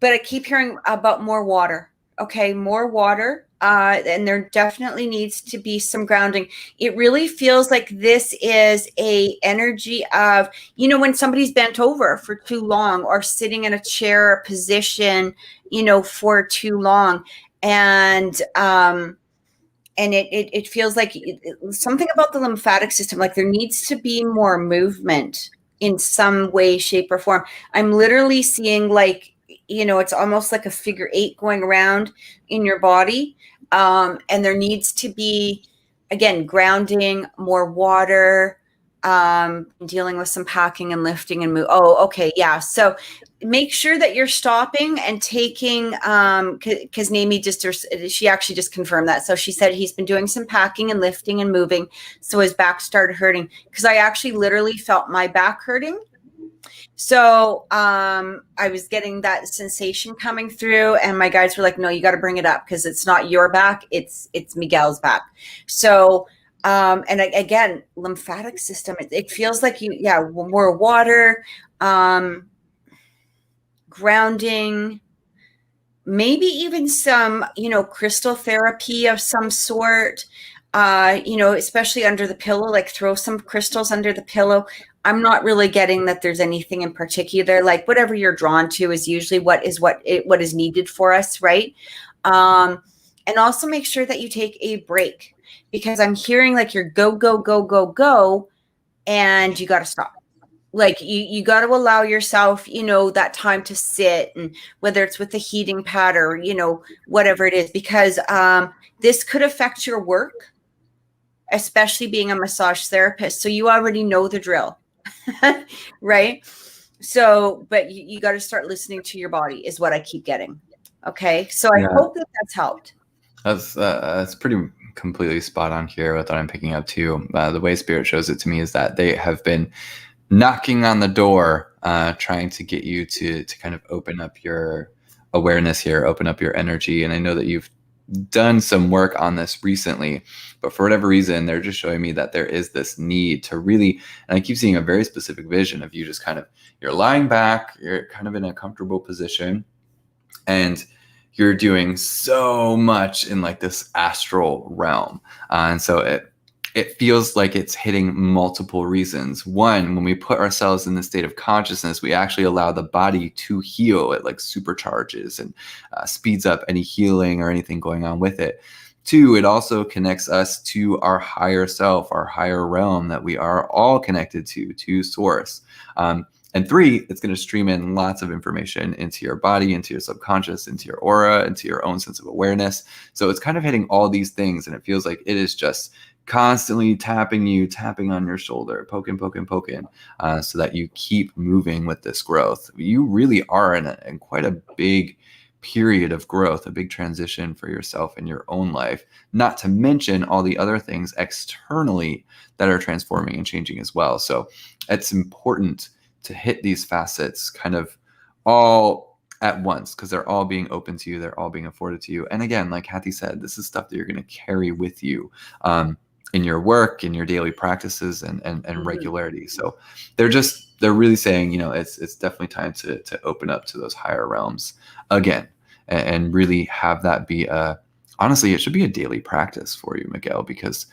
but I keep hearing about more water. Okay. More water. And there definitely needs to be some grounding. It really feels like this is a energy of, when somebody's bent over for too long or sitting in a chair position, for too long. And it feels like something about the lymphatic system, like there needs to be more movement in some way, shape, or form. I'm literally seeing like, it's almost like a figure 8 going around in your body. And there needs to be, again, grounding, more water, dealing with some packing and lifting and move. Oh, okay. Yeah. So make sure that you're stopping and taking, because Naomi she actually just confirmed that. So she said he's been doing some packing and lifting and moving. So his back started hurting, because I actually literally felt my back hurting. So I was getting that sensation coming through, and my guys were like, no, you got to bring it up, because it's not your back. It's Miguel's back. So, and again, lymphatic system, it feels like more water, grounding, maybe even some, crystal therapy of some sort, especially under the pillow, like throw some crystals under the pillow. I'm not really getting that there's anything in particular, like whatever you're drawn to is usually what is needed for us. Right. And also make sure that you take a break, because I'm hearing like you're go, go, go, go, go, and you got to stop. Like you got to allow yourself, that time to sit, and whether it's with the heating pad or, whatever it is, because this could affect your work, especially being a massage therapist. So you already know the drill, right? So, but you got to start listening to your body is what I keep getting. Okay. So I hope that that's helped. That's pretty completely spot on here with what I'm picking up too. The way Spirit shows it to me is that they have been knocking on the door, trying to get you to kind of open up your awareness here, open up your energy. And I know that you've done some work on this recently, but for whatever reason, they're just showing me that there is this need to really, and I keep seeing a very specific vision of you just kind of, you're lying back, you're kind of in a comfortable position, and you're doing so much in like this astral realm. And so it feels like it's hitting multiple reasons. One, when we put ourselves in the state of consciousness, we actually allow the body to heal. It like supercharges and speeds up any healing or anything going on with it. Two, it also connects us to our higher self, our higher realm that we are all connected to source. And three, it's going to stream in lots of information into your body, into your subconscious, into your aura, into your own sense of awareness. So it's kind of hitting all these things, and it feels like it is just constantly tapping on your shoulder, poking, so that you keep moving with this growth. You really are in quite a big period of growth, a big transition for yourself in your own life, not to mention all the other things externally that are transforming and changing as well. So it's important to hit these facets kind of all at once, because they're all being open to you, they're all being afforded to you. And again, like Kathy said, this is stuff that you're going to carry with you in your work, in your daily practices, and regularity. So they're really saying, it's definitely time to open up to those higher realms again, and really have that be honestly, it should be a daily practice for you, Miguel, because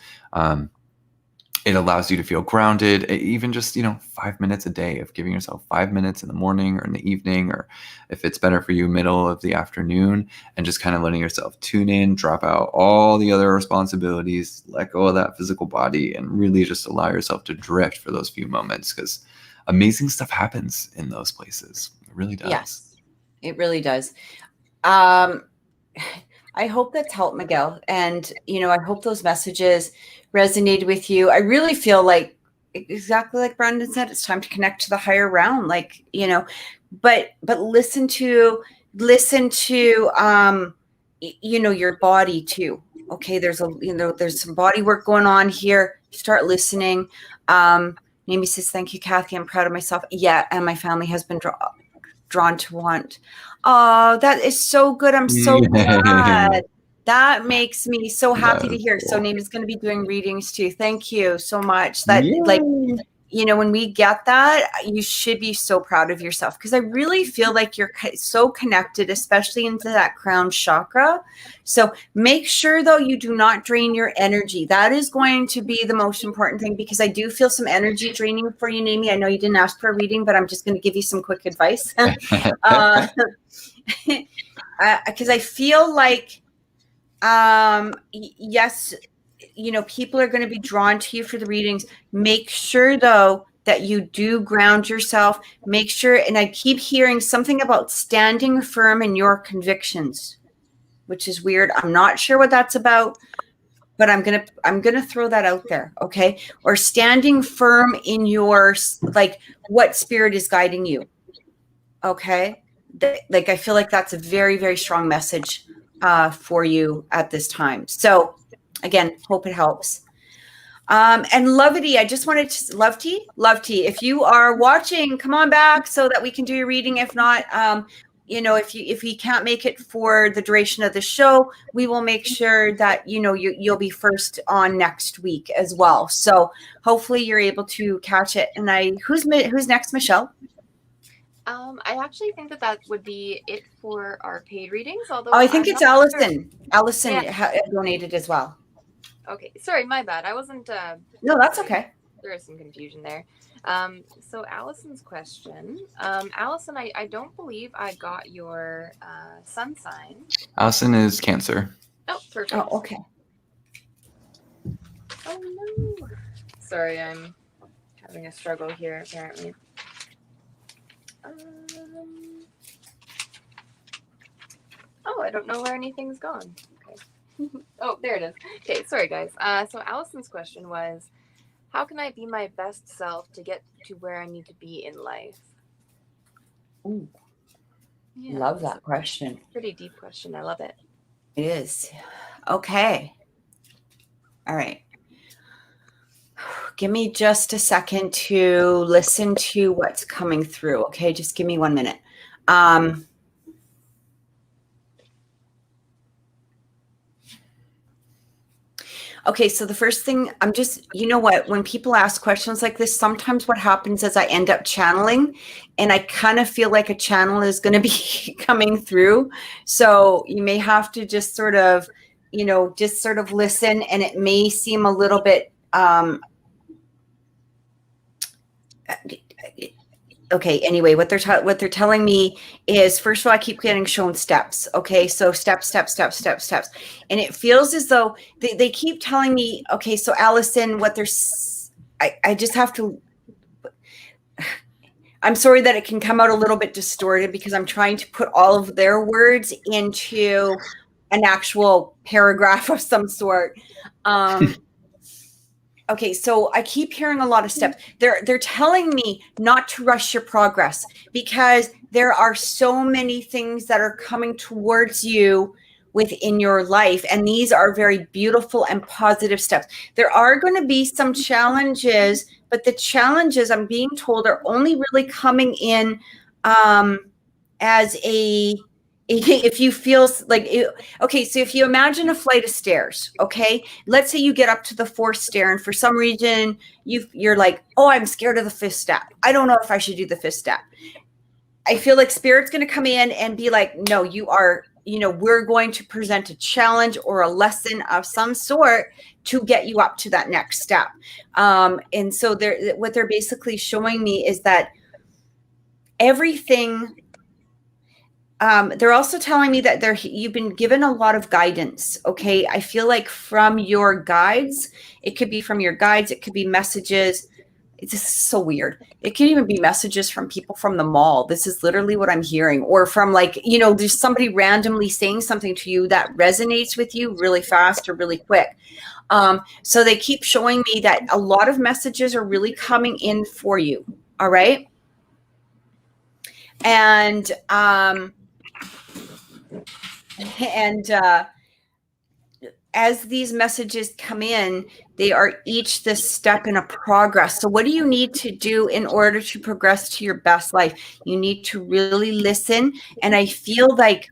it allows you to feel grounded, even just, 5 minutes a day of giving yourself 5 minutes in the morning or in the evening, or if it's better for you, middle of the afternoon, and just kind of letting yourself tune in, drop out all the other responsibilities, let go of that physical body, and really just allow yourself to drift for those few moments, because amazing stuff happens in those places. It really does. Yes. It really does. I hope that's helped, Miguel. And, I hope those messages resonated with you. I really feel like, exactly like Brandon said, it's time to connect to the higher realm. But listen to, your body too. Okay. There's some body work going on here. Start listening. Amy says, thank you, Kathy. I'm proud of myself. Yeah. And my family has been drawn to want. Oh, that is so good. I'm so glad. That makes me so happy to hear. Cool. So Name is going to be doing readings too. Thank you so much. When we get that, you should be so proud of yourself, because I really feel like you're so connected, especially into that crown chakra. So make sure, though, you do not drain your energy. That is going to be the most important thing, because I do feel some energy draining for you, Namie. I know you didn't ask for a reading, but I'm just going to give you some quick advice. Because I feel like, yes, people are going to be drawn to you for the readings. Make sure, though, that you do ground yourself. Make sure, and I keep hearing something about standing firm in your convictions, which is weird. I'm not sure what that's about, but I'm gonna throw that out there, okay? Or standing firm in your, like, what spirit is guiding you, okay? I feel like that's a very, very strong message for you at this time. So again, hope it helps. And Lovety, I just wanted to, Love Tea, if you are watching, come on back so that we can do your reading. If not, if we can't make it for the duration of the show, we will make sure that, you'll be first on next week as well. So hopefully you're able to catch it. And who's next, Michelle? I actually think that would be it for our paid readings. Although I think it's Allison. Sure. Allison donated as well. Okay, sorry, my bad. I wasn't. No, that's okay. There is some confusion there. So Allison's question. Allison, I don't believe I got your sun sign. Allison is Cancer. Oh, perfect. Oh, okay. Oh no. Sorry, I'm having a struggle here apparently. Oh, I don't know where anything's gone. Okay. Oh, there it is. Okay, sorry guys. So Allison's question was, how can I be my best self to get to where I need to be in life? Ooh, yeah, love that question. Pretty deep question. I love it. It is. Okay. All right. Give me just a second to listen to what's coming through. Okay, just give me 1 minute. Okay, so the first thing, I'm just, when people ask questions like this, sometimes what happens is I end up channeling, and I kind of feel like a channel is going to be coming through. So you may have to just sort of, listen, and it may seem a little bit, okay, anyway, what they're telling me is, first of all, I keep getting shown steps. Okay, so steps. And it feels as though they keep telling me, okay, so Allison, I just have to, I'm sorry that it can come out a little bit distorted, because I'm trying to put all of their words into an actual paragraph of some sort. Okay, so I keep hearing a lot of steps. They're telling me not to rush your progress, because there are so many things that are coming towards you within your life, and these are very beautiful and positive steps. There are going to be some challenges, but the challenges, I'm being told, are only really coming in as if you feel like, okay, so if you imagine a flight of stairs, okay, let's say you get up to the 4th stair, and for some reason you're like, oh, I'm scared of the 5th step. I don't know if I should do the 5th step. I feel like Spirit's going to come in and be like, no, you are, we're going to present a challenge or a lesson of some sort to get you up to that next step. And so what they're basically showing me is that everything. They're also telling me that you've been given a lot of guidance. Okay. I feel like from your guides, it could be from your guides, it could be messages. It's just so weird. It can even be messages from people from the mall. This is literally what I'm hearing. Or from like, you know, there's somebody randomly saying something to you that resonates with you really fast or really quick. So they keep showing me that a lot of messages are really coming in for you. All right. And as these messages come in, they are each this step in a progress. So what do you need to do in order to progress to your best life? You need to really listen. And I feel like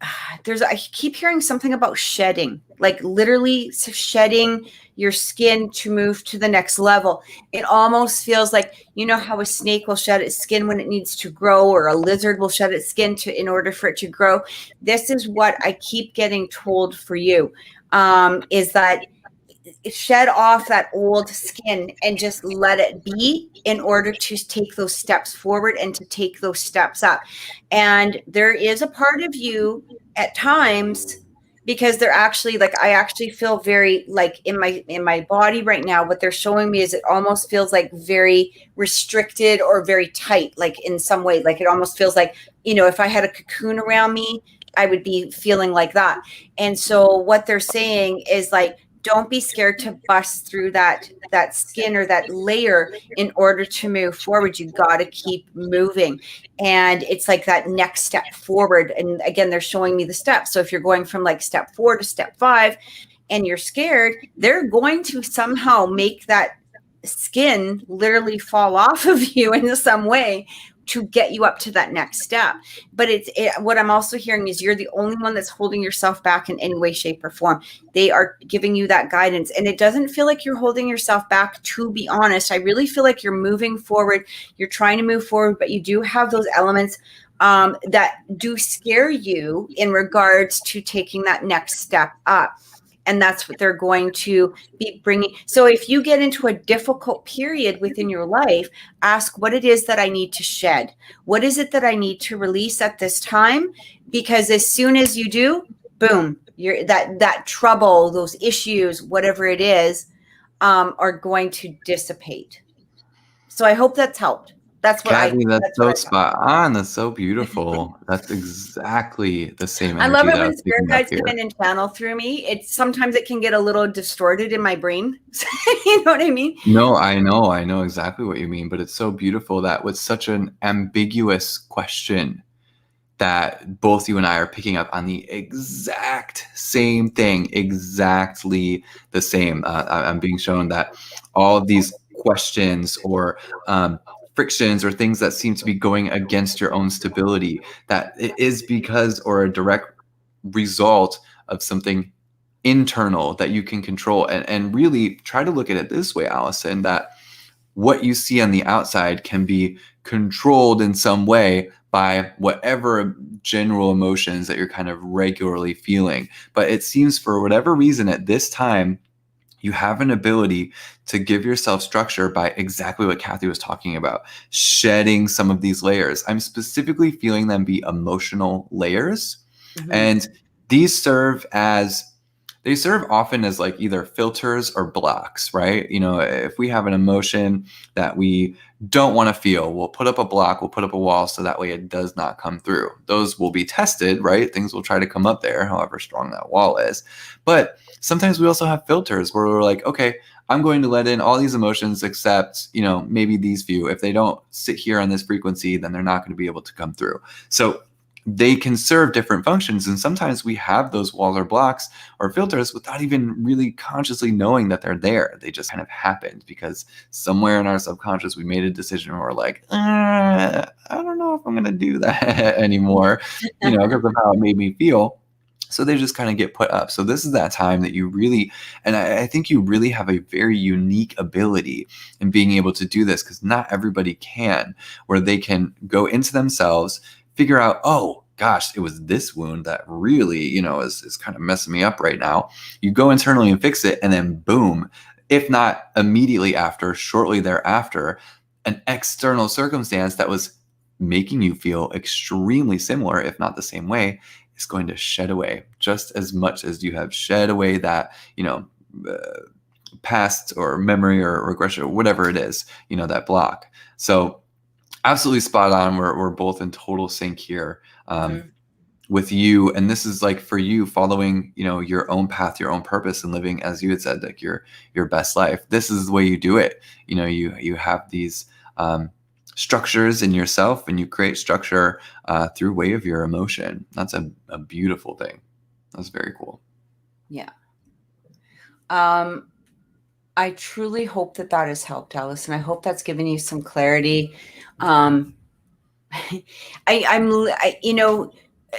I keep hearing something about shedding, like literally shedding your skin to move to the next level. It almost feels like, you know how a snake will shed its skin when it needs to grow, or a lizard will shed its skin in order for it to grow. This is what I keep getting told for you, is that shed off that old skin and just let it be in order to take those steps forward and to take those steps up. And there is a part of you at times, because they're actually like, I actually feel very like in my body right now, what they're showing me is it almost feels like very restricted or very tight, like in some way, like it almost feels like, you know, if I had a cocoon around me, I would be feeling like that. And so what they're saying is like, don't be scared to bust through that skin or that layer in order to move forward. You got to keep moving. And it's like that next step forward. And again, they're showing me the steps. So if you're going from like step 4 to step 5 and you're scared, they're going to somehow make that skin literally fall off of you in some way to get you up to that next step. But what I'm also hearing is you're the only one that's holding yourself back in any way, shape, or form. They are giving you that guidance. And it doesn't feel like you're holding yourself back, to be honest. I really feel like you're moving forward. You're trying to move forward, but you do have those elements that do scare you in regards to taking that next step up. And that's what they're going to be bringing. So if you get into a difficult period within your life, ask what it is that I need to shed. What is it that I need to release at this time? Because as soon as you do, boom, that trouble, those issues, whatever it is, are going to dissipate. So I hope that's helped. That's what Cathy, that's so spot on. That's so beautiful. That's exactly the same energy. I love it when spirit guides come in and channel through me. Sometimes it can get a little distorted in my brain. You know what I mean? No, I know exactly what you mean. But it's so beautiful that with such an ambiguous question, that both you and I are picking up on the exact same thing, exactly the same. I'm being shown that all of these questions or frictions or things that seem to be going against your own stability, that it is because or a direct result of something internal that you can control. And really try to look at it this way, Allison, that what you see on the outside can be controlled in some way by whatever general emotions that you're kind of regularly feeling. But it seems for whatever reason at this time, you have an ability to give yourself structure by exactly what Cathy was talking about, shedding some of these layers. I'm specifically feeling them be emotional layers. Mm-hmm. And these serve often as like either filters or blocks, right? You know, if we have an emotion that we don't want to feel, we'll put up a block, we'll put up a wall so that way it does not come through. Those will be tested, right? Things will try to come up there, however strong that wall is. But sometimes we also have filters where we're like, okay, I'm going to let in all these emotions except, you know, maybe these few. If they don't sit here on this frequency, then they're not going to be able to come through. So they can serve different functions. And sometimes we have those walls or blocks or filters without even really consciously knowing that they're there. They just kind of happened because somewhere in our subconscious, we made a decision where we're like, I don't know if I'm going to do that anymore, you know, because of how it made me feel. So they just kind of get put up. So this is that time that you really, and I think you really have a very unique ability in being able to do this, because not everybody can, where they can go into themselves, figure out, oh gosh, it was this wound that really, you know, is kind of messing me up right now. You go internally and fix it, and then boom, if not immediately after, shortly thereafter, an external circumstance that was making you feel extremely similar, if not the same way, is going to shed away just as much as you have shed away that, you know, past or memory or regression or whatever it is, you know, that block. So absolutely spot on. We're both in total sync here. With you, and this is like for you following, you know, your own path, your own purpose, and living, as you had said, like your best life. This is the way you do it. You know, you have these structures in yourself, and you create structure through way of your emotion. That's a beautiful thing. That's very cool. Yeah. I truly hope that has helped, Alice, and I hope that's given you some clarity. You know,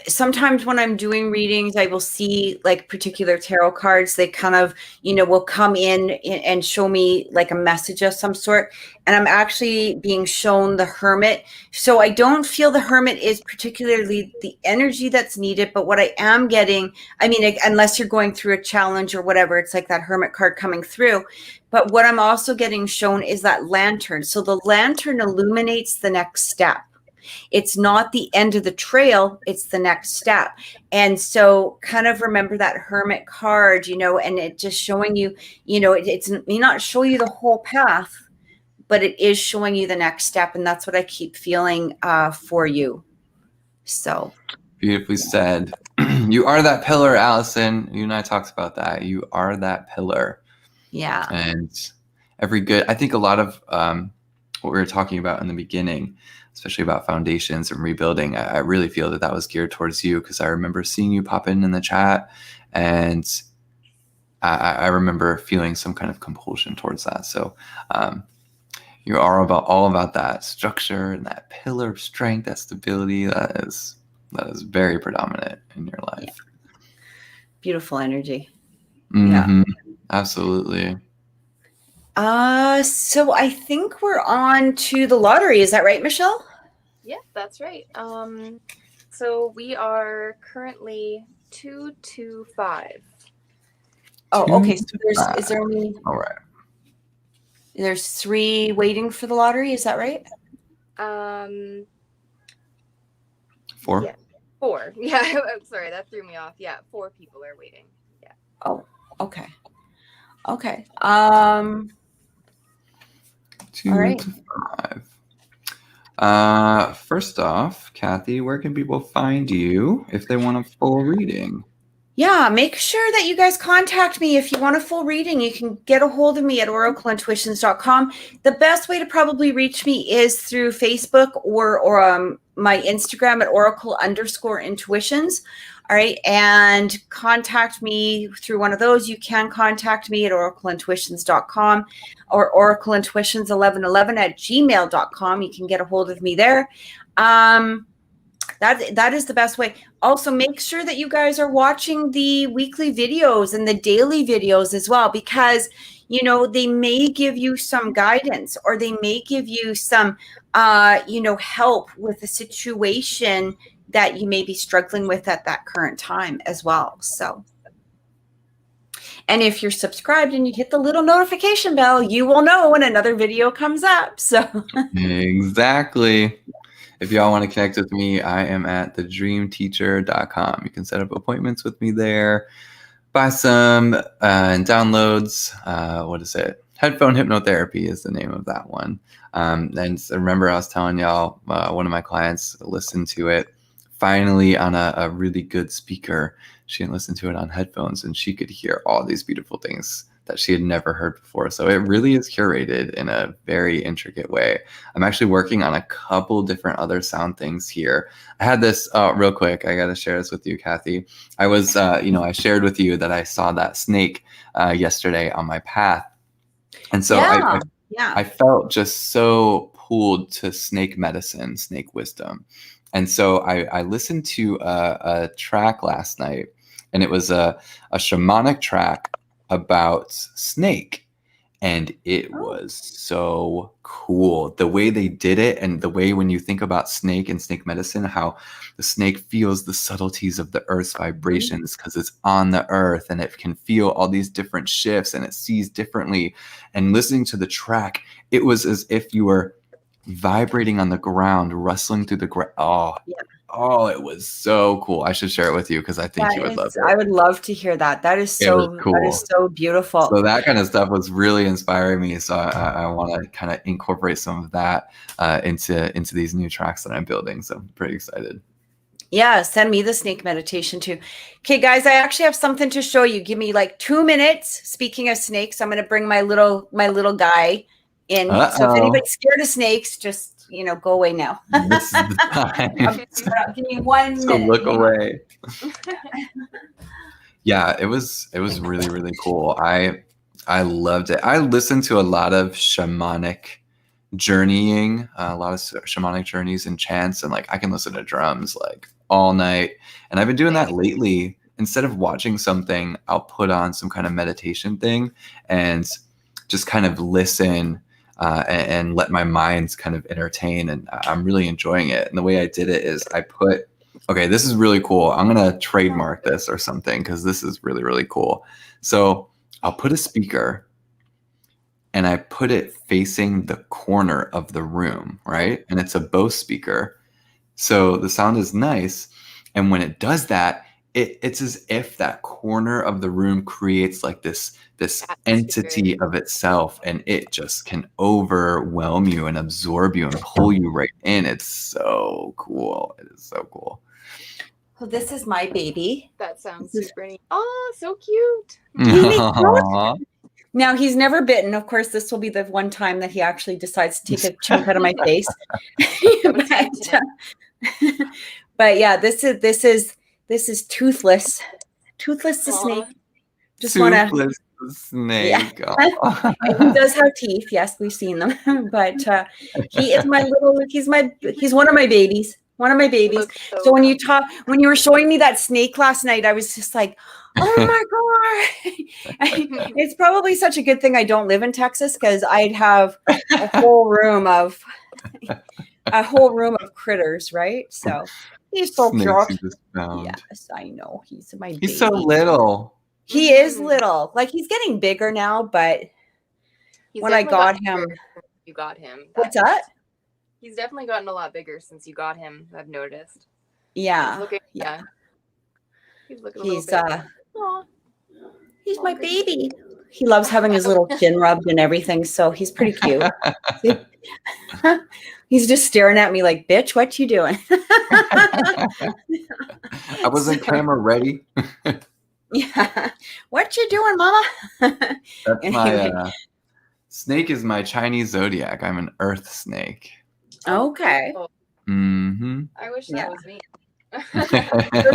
sometimes when I'm doing readings, I will see like particular tarot cards. They kind of, you know, will come in and show me like a message of some sort. And I'm actually being shown the Hermit. So I don't feel the Hermit is particularly the energy that's needed. But what I am getting, I mean, unless you're going through a challenge or whatever, it's like that Hermit card coming through. But what I'm also getting shown is that Lantern. So the Lantern illuminates the next step. It's not the end of the trail, it's the next step. And so kind of remember that Hermit card, you know, and it just showing you, you know, it may not show you the whole path, but it is showing you the next step. And that's what I keep feeling for you. So beautifully said. You are that pillar, Allison. You and I talked about that. You are that pillar. Yeah. And I think a lot of what we were talking about in the beginning, especially about foundations and rebuilding, I really feel that was geared towards you, because I remember seeing you pop in the chat, and I remember feeling some kind of compulsion towards that. So you are all about that structure and that pillar of strength, that stability that is very predominant in your life. Yeah. Beautiful energy. Mm-hmm. Yeah, absolutely. So I think we're on to the lottery. Is that right, Michelle? Yeah, that's right. So we are currently 225. Oh, okay. So is there only? All right. There's 3 waiting for the lottery. Is that right? 4. Yeah, 4. Yeah, I'm sorry, that threw me off. Yeah, 4 people are waiting. Yeah. Oh, okay. Okay. 2 all right. to 5. First off, Kathy, where can people find you if they want a full reading? Yeah, make sure that you guys contact me if you want a full reading. You can get a hold of me at oracleintuitions.com. The best way to probably reach me is through Facebook or my Instagram at oracle_intuitions. All right. And contact me through one of those. You can contact me at oracleintuitions.com or oracleintuitions1111@gmail.com. You can get a hold of me there. That is the best way. Also, make sure that you guys are watching the weekly videos and the daily videos as well, because, you know, they may give you some guidance, or they may give you some, you know, help with the situation that you may be struggling with at that current time as well. So, and if you're subscribed and you hit the little notification bell, you will know when another video comes up. So exactly. If y'all want to connect with me, I am at thedreamteacher.com. You can set up appointments with me there, buy some and downloads. What is it? Headphone hypnotherapy is the name of that one. And remember, I was telling y'all, one of my clients listened to it finally on a really good speaker. She didn't listen to it on headphones, and she could hear all these beautiful things that she had never heard before. So it really is curated in a very intricate way. I'm actually working on a couple different other sound things here. I had this real quick. I got to share this with you, Kathy. I was, I shared with you that I saw that snake yesterday on my path. And so I felt just so pulled to snake medicine, snake wisdom. And so I listened to a track last night, and it was a shamanic track about snake, and it was so cool the way they did it, and the way when you think about snake and snake medicine, how the snake feels the subtleties of the earth's vibrations because it's on the earth, and it can feel all these different shifts, and it sees differently. And listening to the track, it was as if you were vibrating on the ground, rustling through the ground. Oh, it was so cool. I should share it with you because I think you would love it. I would love to hear that. That is so cool. That is so beautiful. So that kind of stuff was really inspiring me. So I want to kind of incorporate some of that into these new tracks that I'm building. So I'm pretty excited. Yeah, send me the snake meditation too. Okay, guys, I actually have something to show you. Give me like 2 minutes. Speaking of snakes, I'm going to bring my little guy in. So if anybody's scared of snakes, just go away now. This is the time. Give me 1 minute. Look away. Yeah, it was really, really cool. I loved it. I listened to a lot of shamanic journeying, a lot of shamanic journeys and chants, and like I can listen to drums like all night. And I've been doing that lately. Instead of watching something, I'll put on some kind of meditation thing and just kind of listen and let my mind kind of entertain. And I'm really enjoying it. And the way I did it is okay, this is really cool. I'm going to trademark this or something because this is really, really cool. So I'll put a speaker and I put it facing the corner of the room, right? And it's a Bose speaker. So the sound is nice. And when it does that, it's as if that corner of the room creates like this entity of itself, and it just can overwhelm you and absorb you and pull you right in. It's so cool. It is so cool. So this is my baby. That sounds super neat. Oh, so cute. Now, he's never bitten. Of course, this will be the one time that he actually decides to take a chunk out of my face. But yeah, this is toothless. Toothless the snake. Just want to. Snake. Yeah. He does have teeth. Yes, we've seen them. But he is he's one of my babies. One of my babies. So when you were showing me that snake last night, I was just like, oh my God. It's probably such a good thing I don't live in Texas, because I'd have a whole room of critters, right? So he's so cute. Yes, I know. He's my baby. He's so little. He is little. Like, he's getting bigger now, but when I got him. You got him. What's that? He's definitely gotten a lot bigger since you got him. I've noticed. Yeah. He's looking a little bit. He's my baby. He loves having his little chin rubbed and everything, so he's pretty cute. He's just staring at me like, bitch, what you doing? I wasn't camera ready. Yeah. What you doing, mama? That's my snake is my Chinese zodiac. I'm an earth snake. Okay. Mm-hmm. I wish that was me.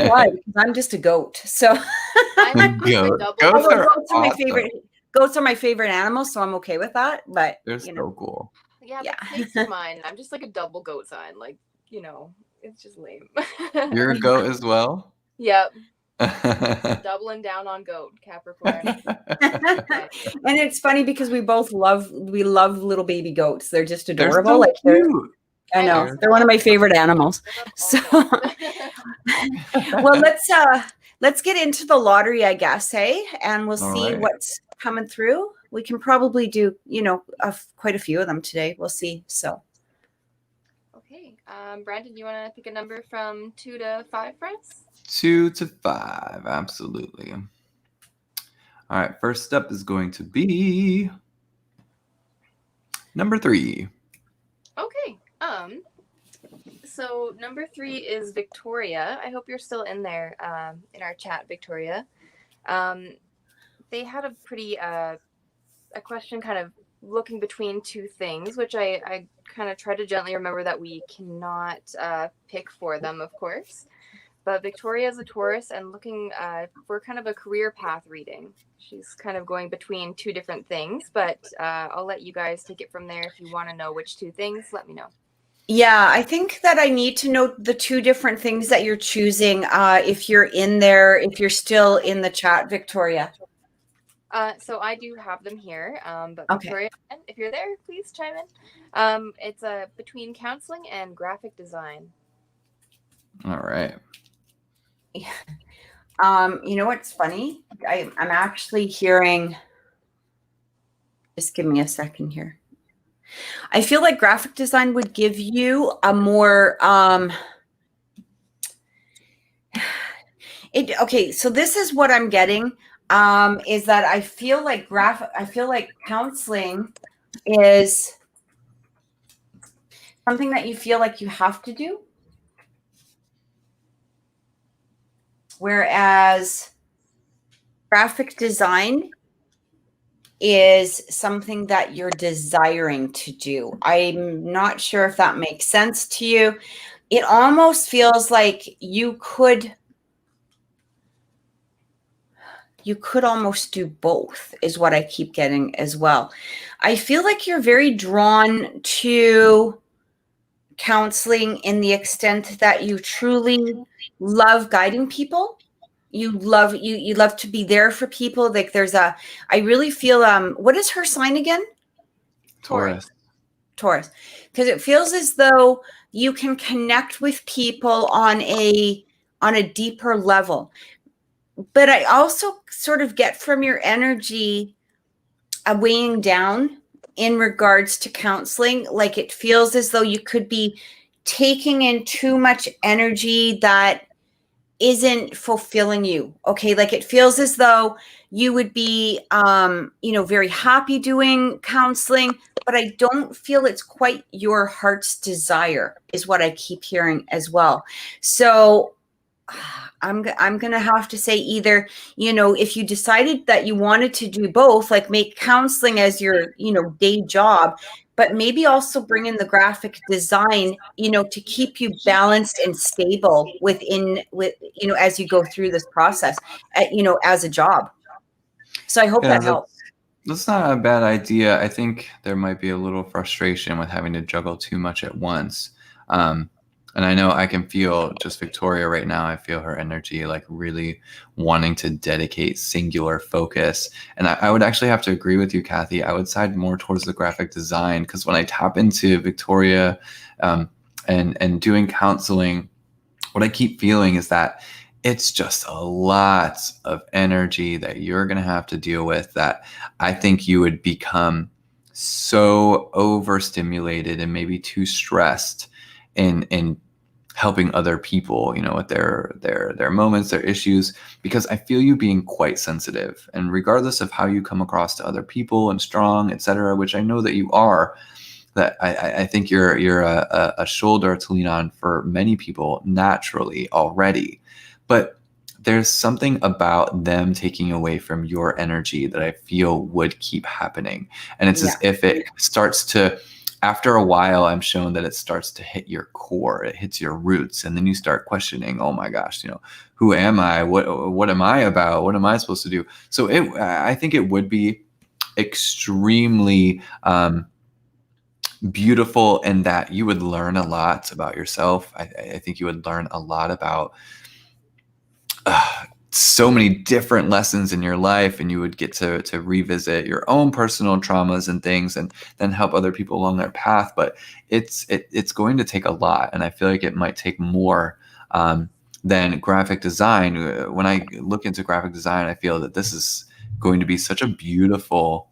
Why? Because I'm just a goat. So Goats are my favorite. Goats are my favorite animals, so I'm okay with that. But they're so cool. Yeah. Snakes are mine. I'm just like a double goat sign. Like, it's just lame. You're a goat as well? Yep. Doubling down on goat, Capricorn. And it's funny because we love little baby goats. They're just adorable. They're so cute. I know. They're one of my favorite animals. So well, let's get into the lottery, I guess, hey? And we'll see what's coming through. We can probably do, quite a few of them today. We'll see. So okay. Brandon, you want to pick a number from 2 to 5 for us? 2 to 5, absolutely. All right, first up is going to be number 3. Okay. So number 3 is Victoria. I hope you're still in there, in our chat, Victoria. They had a pretty a question kind of looking between two things, which I kind of try to gently remember that we cannot pick for them, of course. But Victoria is a Taurus and looking for kind of a career path reading. She's kind of going between 2 different things, but I'll let you guys take it from there. If you want to know which 2 things, let me know. Yeah, I think that I need to know the 2 different things that you're choosing. If you're in there, if you're still in the chat, Victoria. So I do have them here, but Victoria, if you're there, please chime in. It's between counseling and graphic design. All right. You know what's funny? I'm actually hearing. Just give me a second here. I feel like graphic design would give you a more Okay, so this is what I'm getting, is that I feel like counseling is something that you feel like you have to do, whereas graphic design is something that you're desiring to do. I'm not sure if that makes sense to you. It almost feels like you could almost do both, is what I keep getting as well. I feel like you're very drawn to counseling in the extent that you truly love guiding people. You love to be there for people. Like I really feel, what is her sign again? Taurus. Because it feels as though you can connect with people on a deeper level. But I also sort of get from your energy a weighing down in regards to counseling. Like it feels as though you could be taking in too much energy that isn't fulfilling you. Okay. Like it feels as though you would be, very happy doing counseling, but I don't feel it's quite your heart's desire, is what I keep hearing as well. So I'm going to have to say either, if you decided that you wanted to do both, like make counseling as your, day job, but maybe also bring in the graphic design, to keep you balanced and stable as you go through this process, as a job. So I hope that helps. That's not a bad idea. I think there might be a little frustration with having to juggle too much at once. And I know I can feel just Victoria right now. I feel her energy, like really wanting to dedicate singular focus. And I would actually have to agree with you, Kathy. I would side more towards the graphic design, because when I tap into Victoria and doing counseling, what I keep feeling is that it's just a lot of energy that you're going to have to deal with, that I think you would become so overstimulated and maybe too stressed in helping other people, with their moments, their issues, because I feel you being quite sensitive. And regardless of how you come across to other people and strong, etc., which I know that you are, that I think you're a shoulder to lean on for many people naturally already. But there's something about them taking away from your energy that I feel would keep happening. And it's as if it starts to, after a while, I'm shown that it starts to hit your core, it hits your roots. And then you start questioning, oh my gosh, who am I? What am I about? What am I supposed to do? So I think it would be extremely beautiful in that you would learn a lot about yourself. I think you would learn a lot about so many different lessons in your life, and you would get to revisit your own personal traumas and things, and then help other people along their path. But it's going to take a lot, and I feel like it might take more than graphic design. When I look into graphic design, I feel that this is going to be such a beautiful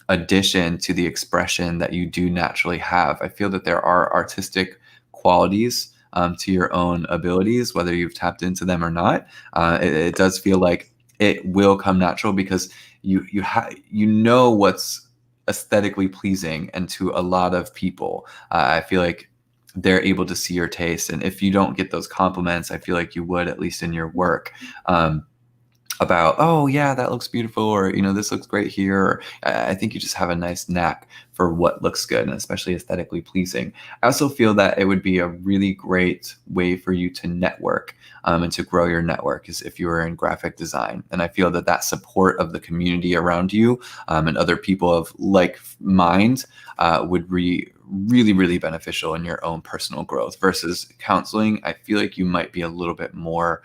addition to the expression that you do naturally have. I feel that there are artistic qualities to your own abilities, whether you've tapped into them or not. It does feel like it will come natural, because you know what's aesthetically pleasing, and to a lot of people, I feel like they're able to see your taste. And if you don't get those compliments, I feel like you would, at least in your work, about, oh yeah, that looks beautiful, or this looks great here. Or, I think you just have a nice knack for what looks good, and especially aesthetically pleasing. I also feel that it would be a really great way for you to network and to grow your network, is if you were in graphic design. And I feel that support of the community around you and other people of like mind would be really, really beneficial in your own personal growth. Versus counseling, I feel like you might be a little bit more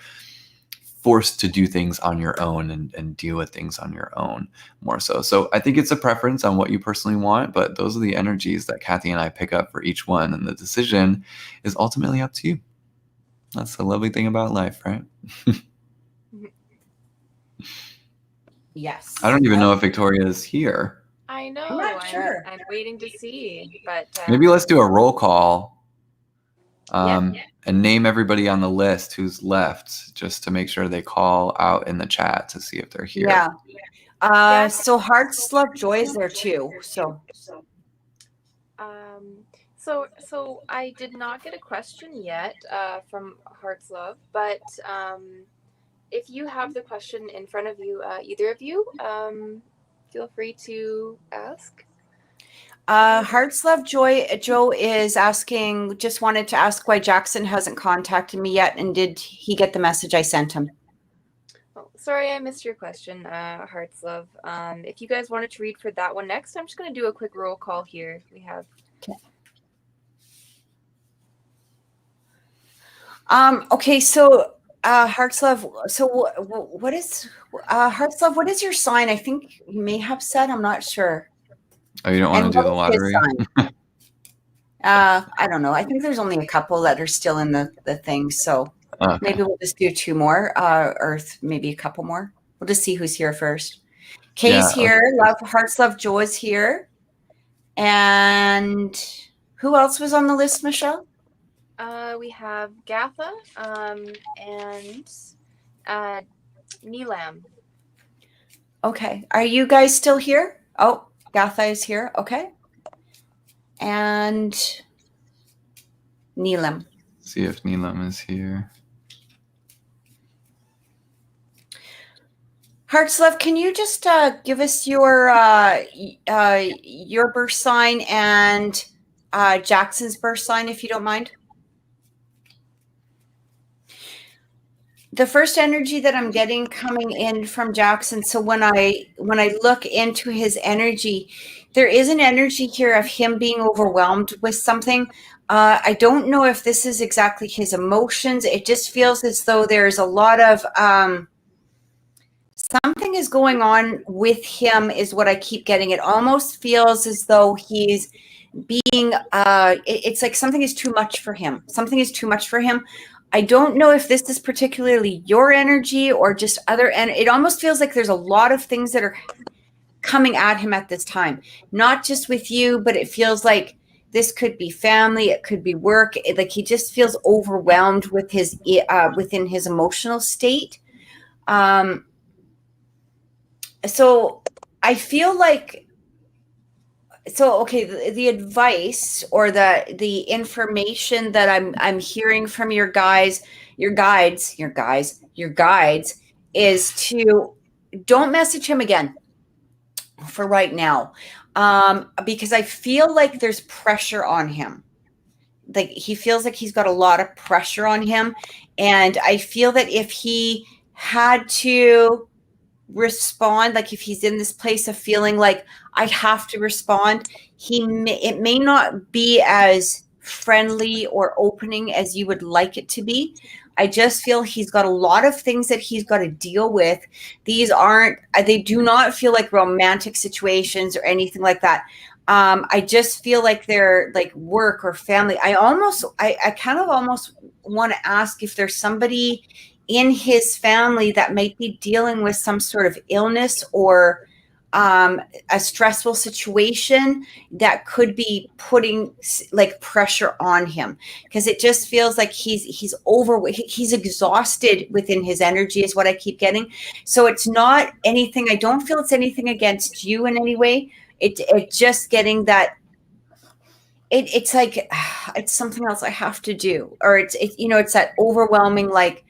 forced to do things on your own and deal with things on your own more so. So I think it's a preference on what you personally want, but those are the energies that Kathy and I pick up for each one, and the decision is ultimately up to you. That's the lovely thing about life, right? Yes. I don't even know if Victoria is here. I know. I'm not sure. I'm waiting to see, but maybe let's do a roll call. And name everybody on the list who's left, just to make sure they call out in the chat to see if they're here. Yeah. So Hearts, Love, Joy is there too. So I did not get a question yet from Hearts Love, but if you have the question in front of you, either of you, feel free to ask. Hearts, Love, Joy. Joe is asking, just wanted to ask why Jackson hasn't contacted me yet, and did he get the message I sent him? Oh, sorry, I missed your question, Hearts Love. If you guys wanted to read for that one next, I'm just going to do a quick roll call here. We have. Okay, so Hearts Love. So what is Hearts Love? What is your sign? I think you may have said. I'm not sure. Oh, you don't want to do the lottery? I don't know. I think there's only a couple that are still in the thing. So maybe we'll just do 2 more, or maybe a couple more. We'll just see who's here first. Kay's here. Okay. Hearts, Love, Joy's here. And who else was on the list, Michelle? We have Gatha and Neelam. Okay. Are you guys still here? Oh, Gatha is here. Okay. And Neelam. See if Neelam is here. Hearts, Love, can you just give us your birth sign and Jackson's birth sign, if you don't mind? The first energy that I'm getting coming in from Jackson, so when I look into his energy, there is an energy here of him being overwhelmed with something. I don't know if this is exactly his emotions. It just feels as though there's a lot of something is going on with him, is what I keep getting. It almost feels as though he's being it's like something is too much for him. Something is too much for him. I don't know if this is particularly your energy or just other, and it almost feels like there's a lot of things that are coming at him at this time, not just with you, but it feels like this could be family, it could be work. Like he just feels overwhelmed with his within his emotional state. So I feel like, okay, the advice or the information that I'm hearing from your guides is to don't message him again for right now, because I feel like there's pressure on him. Like he feels like he's got a lot of pressure on him, and I feel that if he had to respond, like if he's in this place of feeling like I have to respond, it may not be as friendly or opening as you would like it to be. I just feel he's got a lot of things that he's got to deal with. They do not feel like romantic situations or anything like that. I just feel like they're like work or family. I kind of almost want to ask if there's somebody in his family that might be dealing with some sort of illness or a stressful situation that could be putting like pressure on him, because it just feels like he's exhausted within his energy is what I keep getting. So it's not anything. I don't feel it's anything against you in any way. It just getting that it's like it's something else I have to do, or it's that overwhelming, like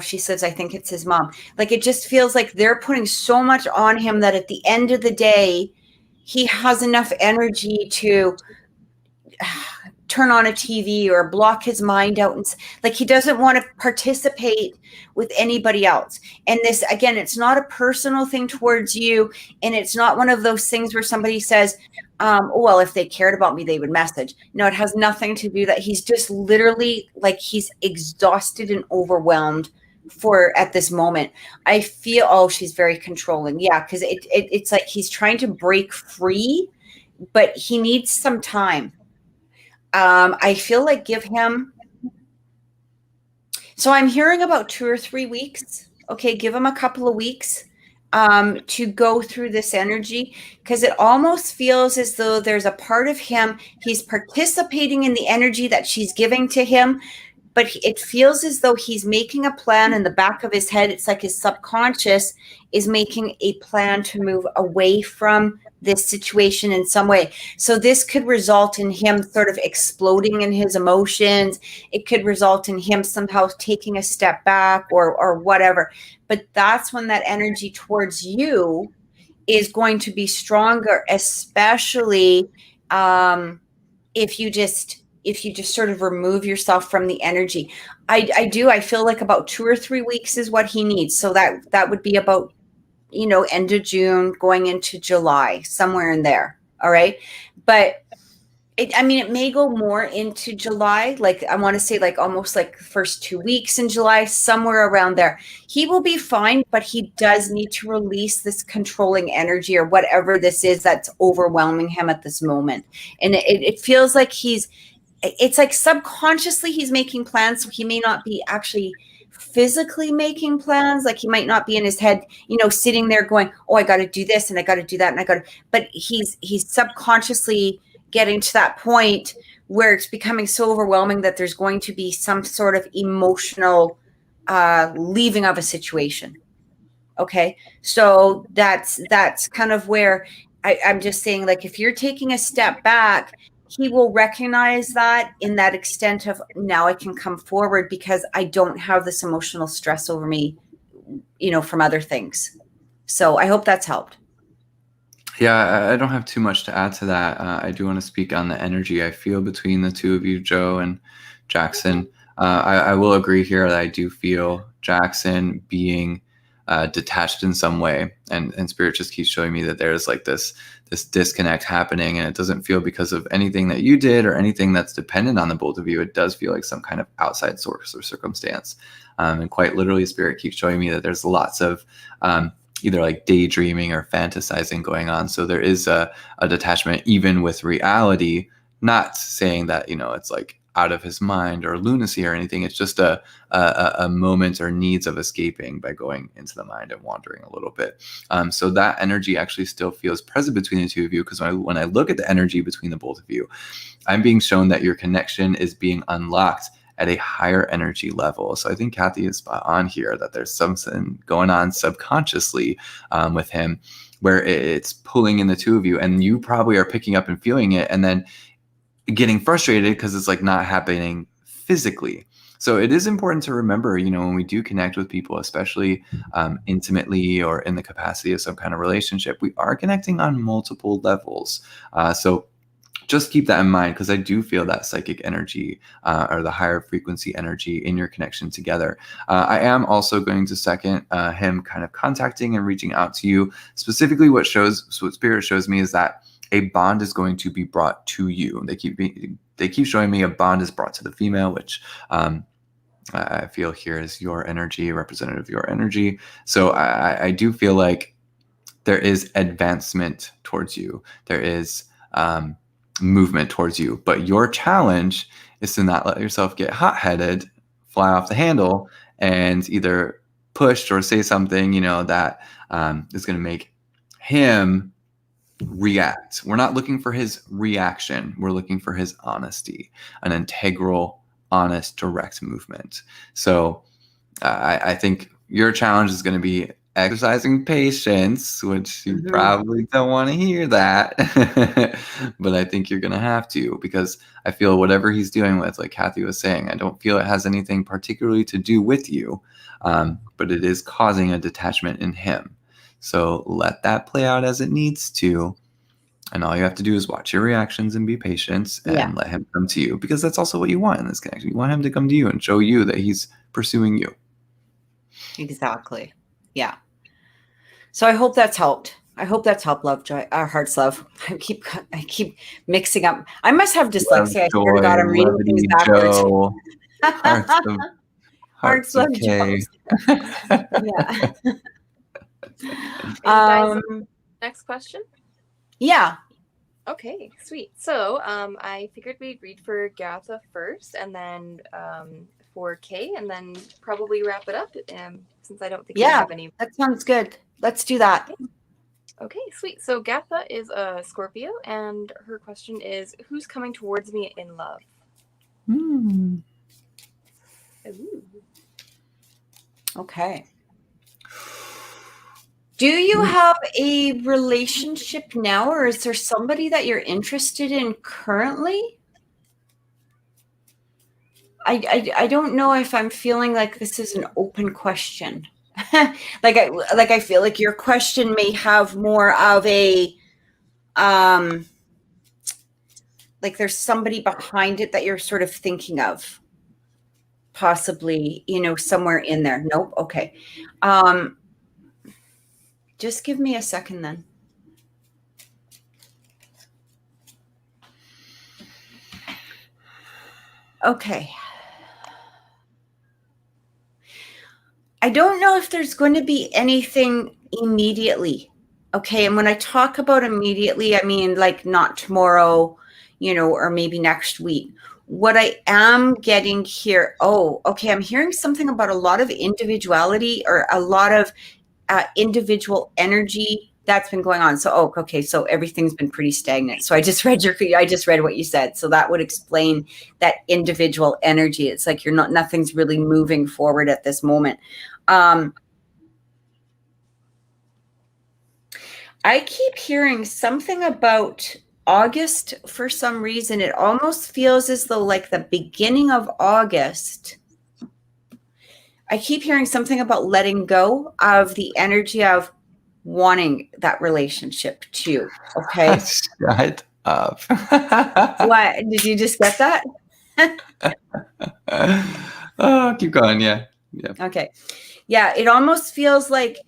she says, I think it's his mom. Like, it just feels like they're putting so much on him that at the end of the day, he has enough energy to turn on a TV or block his mind out. And like, he doesn't want to participate with anybody else. And this, again, it's not a personal thing towards you. And it's not one of those things where somebody says, well, if they cared about me, they would message. No, it has nothing to do that. He's just literally like, he's exhausted and overwhelmed at this moment. I feel, she's very controlling. Yeah. Cause it's like, he's trying to break free, but he needs some time. I feel like give him. So I'm hearing about 2 or 3 weeks. Okay. Give him a couple of weeks. to go through this energy, because it almost feels as though there's a part of him, he's participating in the energy that she's giving to him, but it feels as though he's making a plan in the back of his head. It's like his subconscious is making a plan to move away from this situation in some way. So this could result in him sort of exploding in his emotions. It could result in him somehow taking a step back or whatever. But that's when that energy towards you is going to be stronger, especially if you just sort of remove yourself from the energy. I feel like about 2 or 3 weeks is what he needs. So that would be about, end of June going into July, somewhere in there. All right. But it may go more into July. Like I want to say like almost like the first 2 weeks in July, somewhere around there. He will be fine, but he does need to release this controlling energy or whatever this is that's overwhelming him at this moment. And it feels like it's like subconsciously he's making plans. So he may not be actually physically making plans. Like he might not be in his head, sitting there going, oh, I got to do this and I got to do that. And but he's subconsciously getting to that point where it's becoming so overwhelming that there's going to be some sort of emotional leaving of a situation. Okay. So that's kind of where I'm just saying, like, if you're taking a step back, he will recognize that in that extent of now I can come forward because I don't have this emotional stress over me, from other things. So I hope that's helped. Yeah, I don't have too much to add to that. I do want to speak on the energy I feel between the two of you, Joe and Jackson. I will agree here that I do feel Jackson being detached in some way, and Spirit just keeps showing me that there's like this disconnect happening, and it doesn't feel because of anything that you did or anything that's dependent on the both of you. It does feel like some kind of outside source or circumstance, and quite literally, Spirit keeps showing me that there's lots of either like daydreaming or fantasizing going on. So there is a detachment even with reality, not saying that, it's like out of his mind or lunacy or anything. It's just a moment or needs of escaping by going into the mind and wandering a little bit. So that energy actually still feels present between the two of you, because when I look at the energy between the both of you, I'm being shown that your connection is being unlocked at a higher energy level. So I think Kathy is spot on here, that there's something going on subconsciously with him where it's pulling in the two of you, and you probably are picking up and feeling it and then getting frustrated because it's like not happening physically. So it is important to remember, when we do connect with people, especially intimately or in the capacity of some kind of relationship, we are connecting on multiple levels. So just keep that in mind, because I do feel that psychic energy or the higher frequency energy in your connection together. I am also going to second him kind of contacting and reaching out to you. Specifically, what Spirit shows me is that a bond is going to be brought to you. They keep showing me a bond is brought to the female, which I feel here is your energy, representative of your energy. So I do feel like there is advancement towards you. There is movement towards you, but your challenge is to not let yourself get hot-headed, fly off the handle, and either push or say something, that is going to make him react. We're not looking for his reaction. We're looking for his honesty, an integral, honest, direct movement. So I think your challenge is going to be exercising patience, which you probably don't want to hear that, but I think you're going to have to, because I feel whatever he's dealing with, like Kathy was saying, I don't feel it has anything particularly to do with you, but it is causing a detachment in him. So let that play out as it needs to. And all you have to do is watch your reactions and be patient and let him come to you, because that's also what you want in this connection. You want him to come to you and show you that he's pursuing you. Exactly. Yeah. So I hope that's helped. I hope that's helped, love, joy, our hearts, love. I keep mixing up. I must have dyslexia. I swear to God, I'm reading things backwards. Joe. Hearts of K. Yeah. Next question? Yeah. Okay, sweet. So I figured we'd read for Gatha first, and then for Kay, and then probably wrap it up. since I don't think we have any. That sounds good. Let's do that. Okay, sweet. So Gatha is a Scorpio, and her question is, who's coming towards me in love? Ooh. Okay. Do you have a relationship now, or is there somebody that you're interested in currently? I don't know if I'm feeling like this is an open question. like I feel like your question may have more of a like there's somebody behind it that you're sort of thinking of, possibly, somewhere in there. Nope. Okay. Just give me a second then. Okay. I don't know if there's going to be anything immediately. Okay. And when I talk about immediately, I mean like not tomorrow, or maybe next week. What I am getting here, I'm hearing something about a lot of individuality or a lot of individual energy that's been going on. So, so everything's been pretty stagnant. So I just read what you said. So that would explain that individual energy. It's like nothing's really moving forward at this moment. I keep hearing something about August for some reason. It almost feels as though like the beginning of August, I keep hearing something about letting go of the energy of wanting that relationship too. Okay. Shut up. What? Did you just get that? Oh, keep going. Yeah. Okay. Yeah. It almost feels like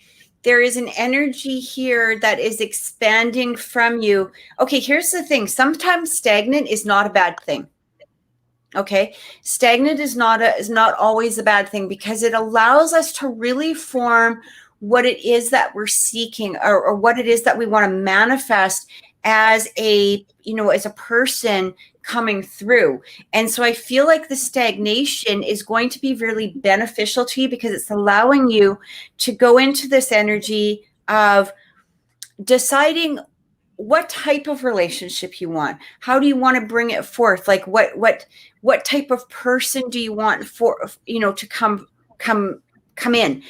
there is an energy here that is expanding from you. Okay. Here's the thing. Sometimes stagnant is not a bad thing. Okay. Stagnant is not always a bad thing, because it allows us to really form what it is that we're seeking, or what it is that we want to manifest as a person coming through. And so I feel like the stagnation is going to be really beneficial to you, because it's allowing you to go into this energy of deciding what type of relationship you want. How do you want to bring it forth? Like what type of person do you want to come in?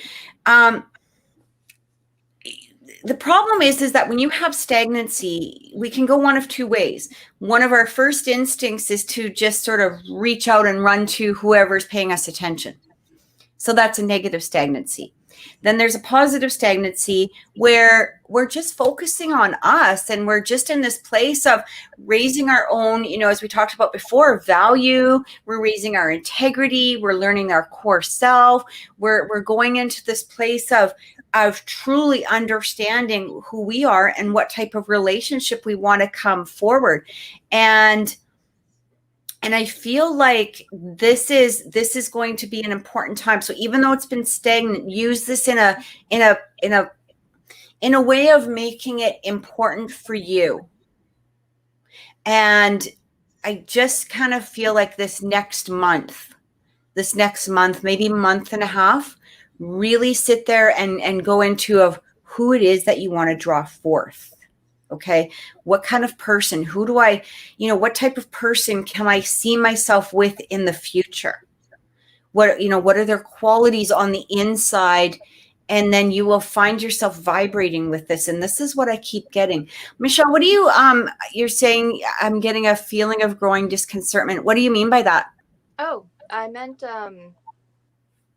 The problem is that when you have stagnancy, we can go one of two ways. One of our first instincts is to just sort of reach out and run to whoever's paying us attention. So that's a negative stagnancy. Then there's a positive stagnancy where we're just focusing on us, and we're just in this place of raising our own, as we talked about before, value. We're raising our integrity. We're learning our core self. We're going into this place of truly understanding who we are and what type of relationship we want to come forward. And I feel like this is going to be an important time. So even though it's been stagnant, use this in a way of making it important for you. And I just kind of feel like this next month, maybe month and a half, really sit there and go into of who it is that you want to draw forth. Okay. What kind of person, what type of person can I see myself with in the future? What are their qualities on the inside? And then you will find yourself vibrating with this. And this is what I keep getting. Michelle, what do you're saying, I'm getting a feeling of growing disconcertment. What do you mean by that? Oh, I meant,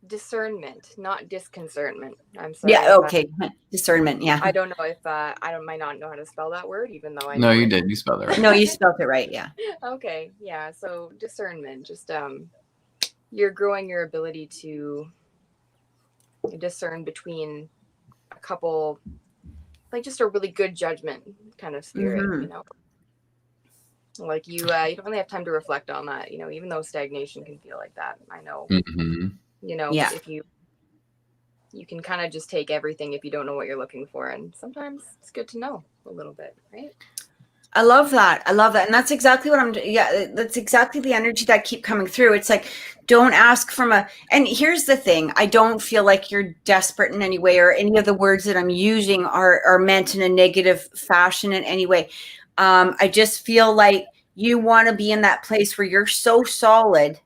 discernment, not disconcertment. I'm sorry. Yeah. Okay. Discernment. Yeah. I don't know if might not know how to spell that word, even though I know. No, you did. You spelled it right. No, you spelled it right. Yeah. Okay. Yeah. So discernment, just you're growing your ability to discern between a couple, like just a really good judgment kind of spirit. Like you don't really have time to reflect on that. Even though stagnation can feel like that. I know. Mm-hmm. If you can kind of just take everything if you don't know what you're looking for. And sometimes it's good to know a little bit, right? I love that. I love that. And that's exactly what that's exactly the energy that keep coming through. It's like, don't ask from and here's the thing. I don't feel like you're desperate in any way, or any of the words that I'm using are meant in a negative fashion in any way. I just feel like you want to be in that place where you're so solid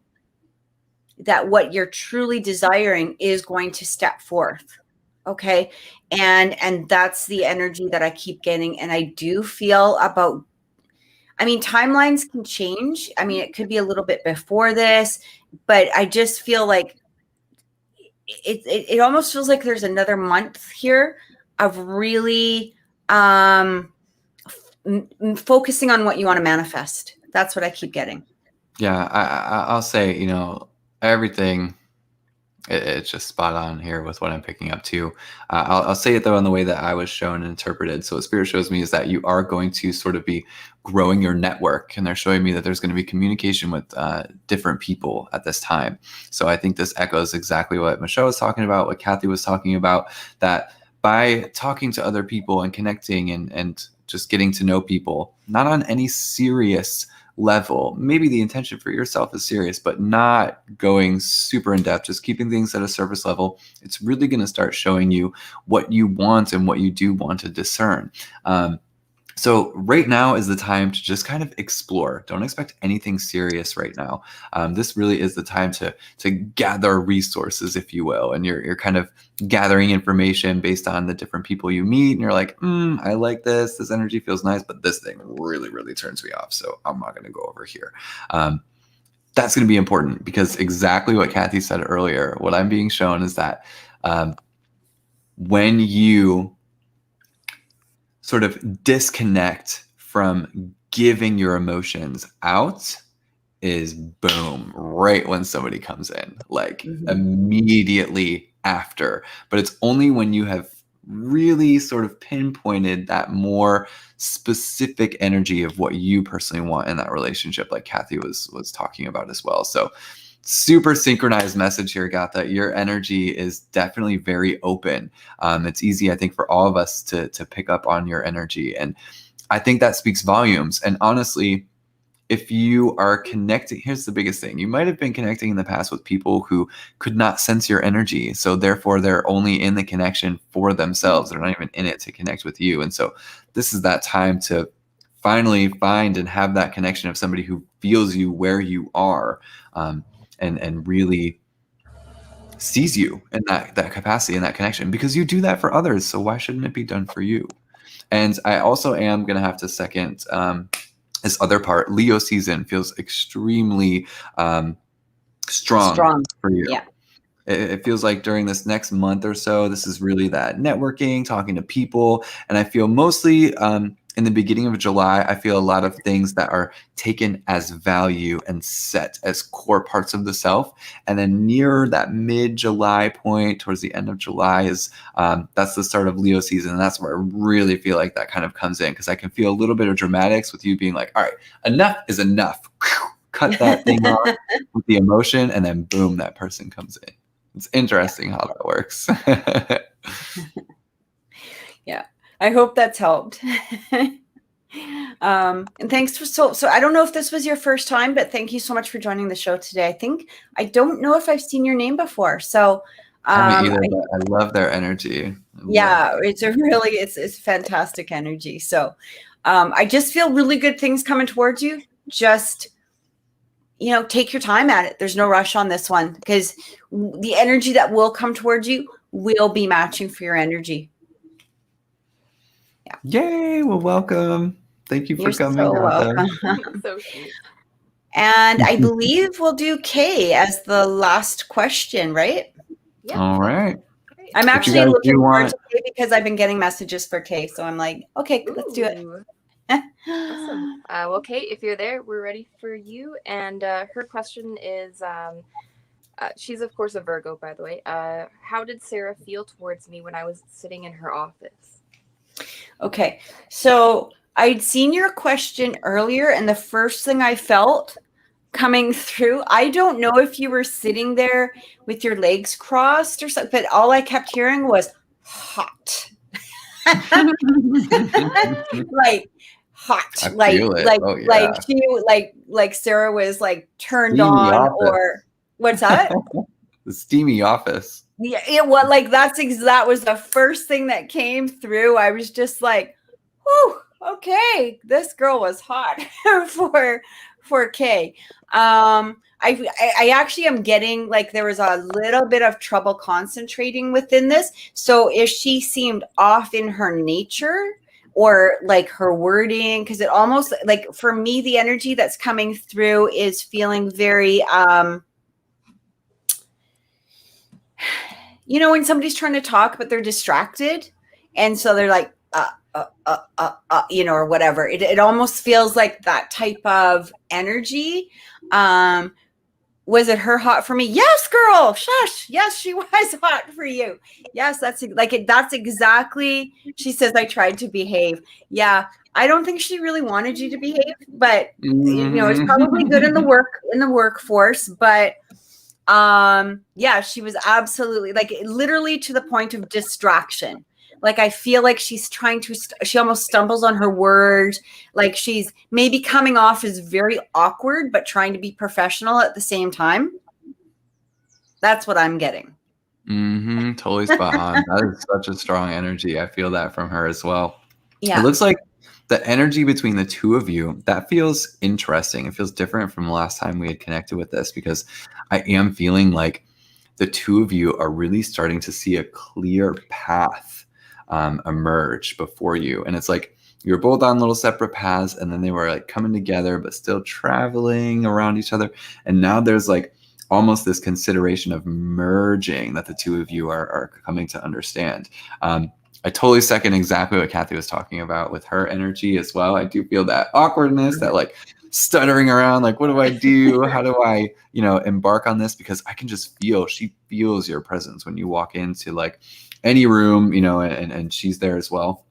that what you're truly desiring is going to step forth. Okay. And that's the energy that I keep getting. And I do feel timelines can change. It could be a little bit before this, but I just feel like it almost feels like there's another month here of really focusing on what you want to manifest. That's what I keep getting. Yeah, I'll say, everything, it's just spot on here with what I'm picking up too. I'll say it though in the way that I was shown and interpreted. So what Spirit shows me is that you are going to sort of be growing your network, and they're showing me that there's going to be communication with different people at this time. So I think this echoes exactly what Michelle was talking about, what Kathy was talking about, that by talking to other people and connecting and just getting to know people, not on any serious level. Maybe the intention for yourself is serious, but not going super in depth, just keeping things at a surface level. It's really going to start showing you what you want and what you do want to discern. So right now is the time to just kind of explore. Don't expect anything serious right now. This really is the time to gather resources, if you will, and you're kind of gathering information based on the different people you meet, and you're like, I like this. This energy feels nice, but this thing really, really turns me off. So I'm not going to go over here. That's going to be important, because exactly what Kathy said earlier, what I'm being shown is that when you sort of disconnect from giving your emotions out, is boom, right when somebody comes in, like immediately after. But it's only when you have really sort of pinpointed that more specific energy of what you personally want in that relationship, like Kathy was talking about as well. So super synchronized message here, Gatha. Your energy is definitely very open. It's easy, I think, for all of us to pick up on your energy. And I think that speaks volumes. And honestly, if you are connecting, here's the biggest thing. You might have been connecting in the past with people who could not sense your energy. So therefore, they're only in the connection for themselves. They're not even in it to connect with you. And so this is that time to finally find and have that connection of somebody who feels you where you are. And really sees you in that capacity and that connection, because you do that for others. So why shouldn't it be done for you? And I also am going to have to second this other part. Leo season feels extremely strong for you. Yeah. It feels like during this next month or so, this is really that networking, talking to people. And I feel mostly in the beginning of July, I feel a lot of things that are taken as value and set as core parts of the self. And then near that mid-July point, towards the end of July, is that's the start of Leo season. And that's where I really feel like that kind of comes in, because I can feel a little bit of dramatics with you being like, all right, enough is enough. Cut that thing off with the emotion, and then boom, that person comes in. It's interesting how that works. Yeah. I hope that's helped. And thanks for so I don't know if this was your first time, but thank you so much for joining the show today. I don't know if I've seen your name before. So I love their energy. It's fantastic energy. So I just feel really good things coming towards you. Just take your time at it. There's no rush on this one, because the energy that will come towards you will be matching for your energy. Yeah. Yay! Well, welcome. Thank you for coming. So welcome. So cute. And I believe we'll do Kay as the last question, right? Yeah. All right. I'm actually looking forward to Kay, because I've been getting messages for Kay. So I'm like, okay, let's do it. Awesome. Well, Kate, if you're there, we're ready for you. And her question is, she's of course a Virgo, by the way. How did Sarah feel towards me when I was sitting in her office? Okay, so I'd seen your question earlier, and the first thing I felt coming through, I don't know if you were sitting there with your legs crossed or something, but all I kept hearing was hot. Like hot. I feel it. Oh, yeah. Like Sarah was like turned Steamy on, office. or what's that? The steamy office. Yeah, it was like that was the first thing that came through. I was just like, whew, okay, this girl was hot for Kay. I actually am getting like there was a little bit of trouble concentrating within this. So if she seemed off in her nature or like her wording, because it almost like for me, the energy that's coming through is feeling very you know, when somebody's trying to talk, but they're distracted. And so they're like, you know, or whatever. It almost feels like that type of energy. Was it her hot for me? Yes, girl. Shush. Yes, she was hot for you. Yes, that's like it. That's exactly. She says, I tried to behave. Yeah. I don't think she really wanted you to behave, but you know, it's probably good in the workforce, but yeah, she was absolutely like literally to the point of distraction. Like I feel like she's trying to she almost stumbles on her words, like she's maybe coming off as very awkward but trying to be professional at the same time. That's what I'm getting. Totally spot on. That is such a strong energy. I feel that from her as well. Yeah. It looks like the energy between the two of you, that feels interesting. It feels different from the last time we had connected with this, because I am feeling like the two of you are really starting to see a clear path emerge before you. And it's like you're both on little separate paths, and then they were like coming together, but still traveling around each other. And now there's like almost this consideration of merging that the two of you are coming to understand. I totally second exactly what Kathy was talking about with her energy as well. I do feel that awkwardness, that like stuttering around, like, what do I do? How do I, you know, embark on this? Because I can just feel, she feels your presence when you walk into like any room, you know, and she's there as well.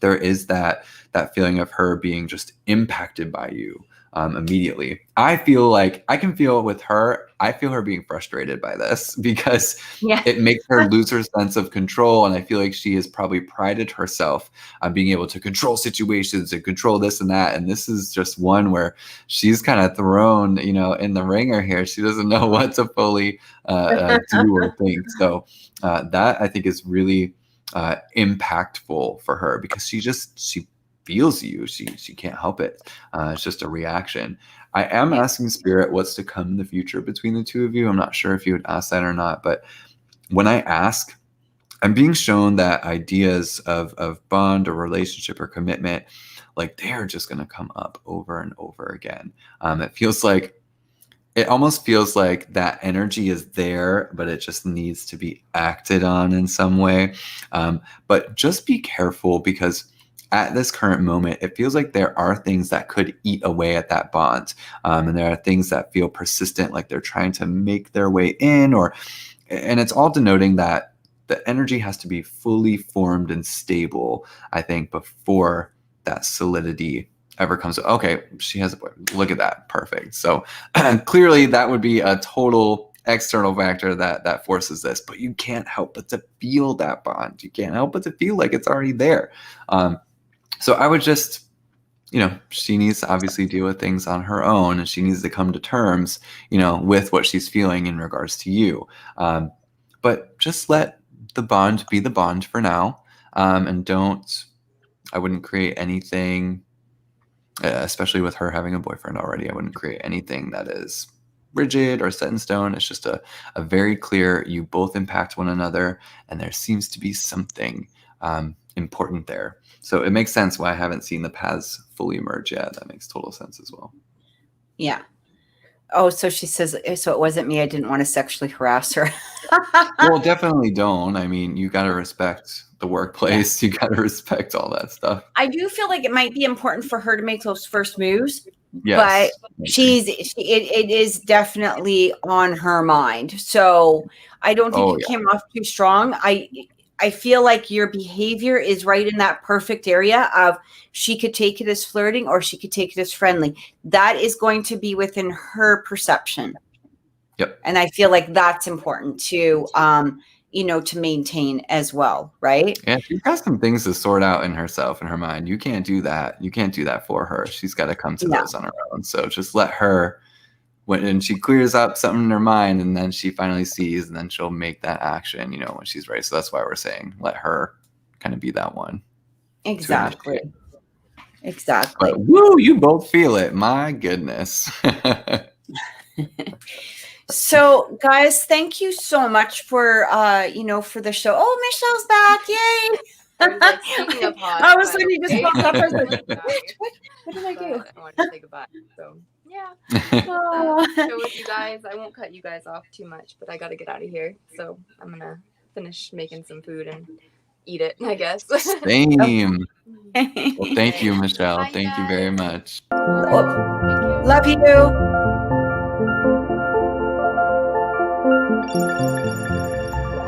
There is that feeling of her being just impacted by you immediately. I feel like I can feel with her, I feel her being frustrated by this because it makes her lose her sense of control. And I feel like she has probably prided herself on being able to control situations and control this and that. And this is just one where she's kind of thrown, you know, in the ringer here. She doesn't know what to fully do or think. So that I think is really impactful for her, because she feels you. She can't help it. It's just a reaction. I am asking Spirit what's to come in the future between the two of you. I'm not sure if you would ask that or not, but when I ask, I'm being shown that ideas of bond or relationship or commitment, like they're just going to come up over and over again. It almost feels like that energy is there, but it just needs to be acted on in some way. But just be careful, because at this current moment, it feels like there are things that could eat away at that bond. And there are things that feel persistent, like they're trying to make their way in, and it's all denoting that the energy has to be fully formed and stable, I think, before that solidity ever comes. Okay, she has a boy. Look at that. Perfect. So clearly that would be a total external factor that forces this, but you can't help but to feel that bond. You can't help but to feel like it's already there. So I would just, you know, she needs to obviously deal with things on her own, and she needs to come to terms, you know, with what she's feeling in regards to you. But just let the bond be the bond for now. And I wouldn't create anything, especially with her having a boyfriend already. I wouldn't create anything that is rigid or set in stone. It's just a very clear, you both impact one another, and there seems to be something important there. So it makes sense why I haven't seen the paths fully emerge yet. That makes total sense as well. Yeah. Oh, so she says, so it wasn't me. I didn't want to sexually harass her. Well, definitely don't. I mean, you got to respect the workplace. You got to respect all that stuff. I do feel like it might be important for her to make those first moves, yes, but it is definitely on her mind. So I don't think it came off too strong. I feel like your behavior is right in that perfect area of she could take it as flirting or she could take it as friendly. That is going to be within her perception. Yep. And I feel like that's important to you know, to maintain as well, right? Yeah, she's got some things to sort out in herself, in her mind. You can't do that. You can't do that for her. She's got to come to those on her own. So just let her, when she clears up something in her mind, and then she finally sees, and then she'll make that action, you know, when she's ready. So that's why we're saying let her kind of be that one. Exactly. Exactly. But woo, you both feel it. My goodness. So guys, thank you so much for you know, for the show. Oh, Michelle's back. Yay. Like, speaking of hot, I was like, you just popped up. I was like, what did I do? I wanted to say goodbye. So yeah. So with you guys, I won't cut you guys off too much, but I gotta get out of here. So I'm gonna finish making some food and eat it, I guess. Same. Well, thank you, Michelle. Bye, thank you very much. Love you.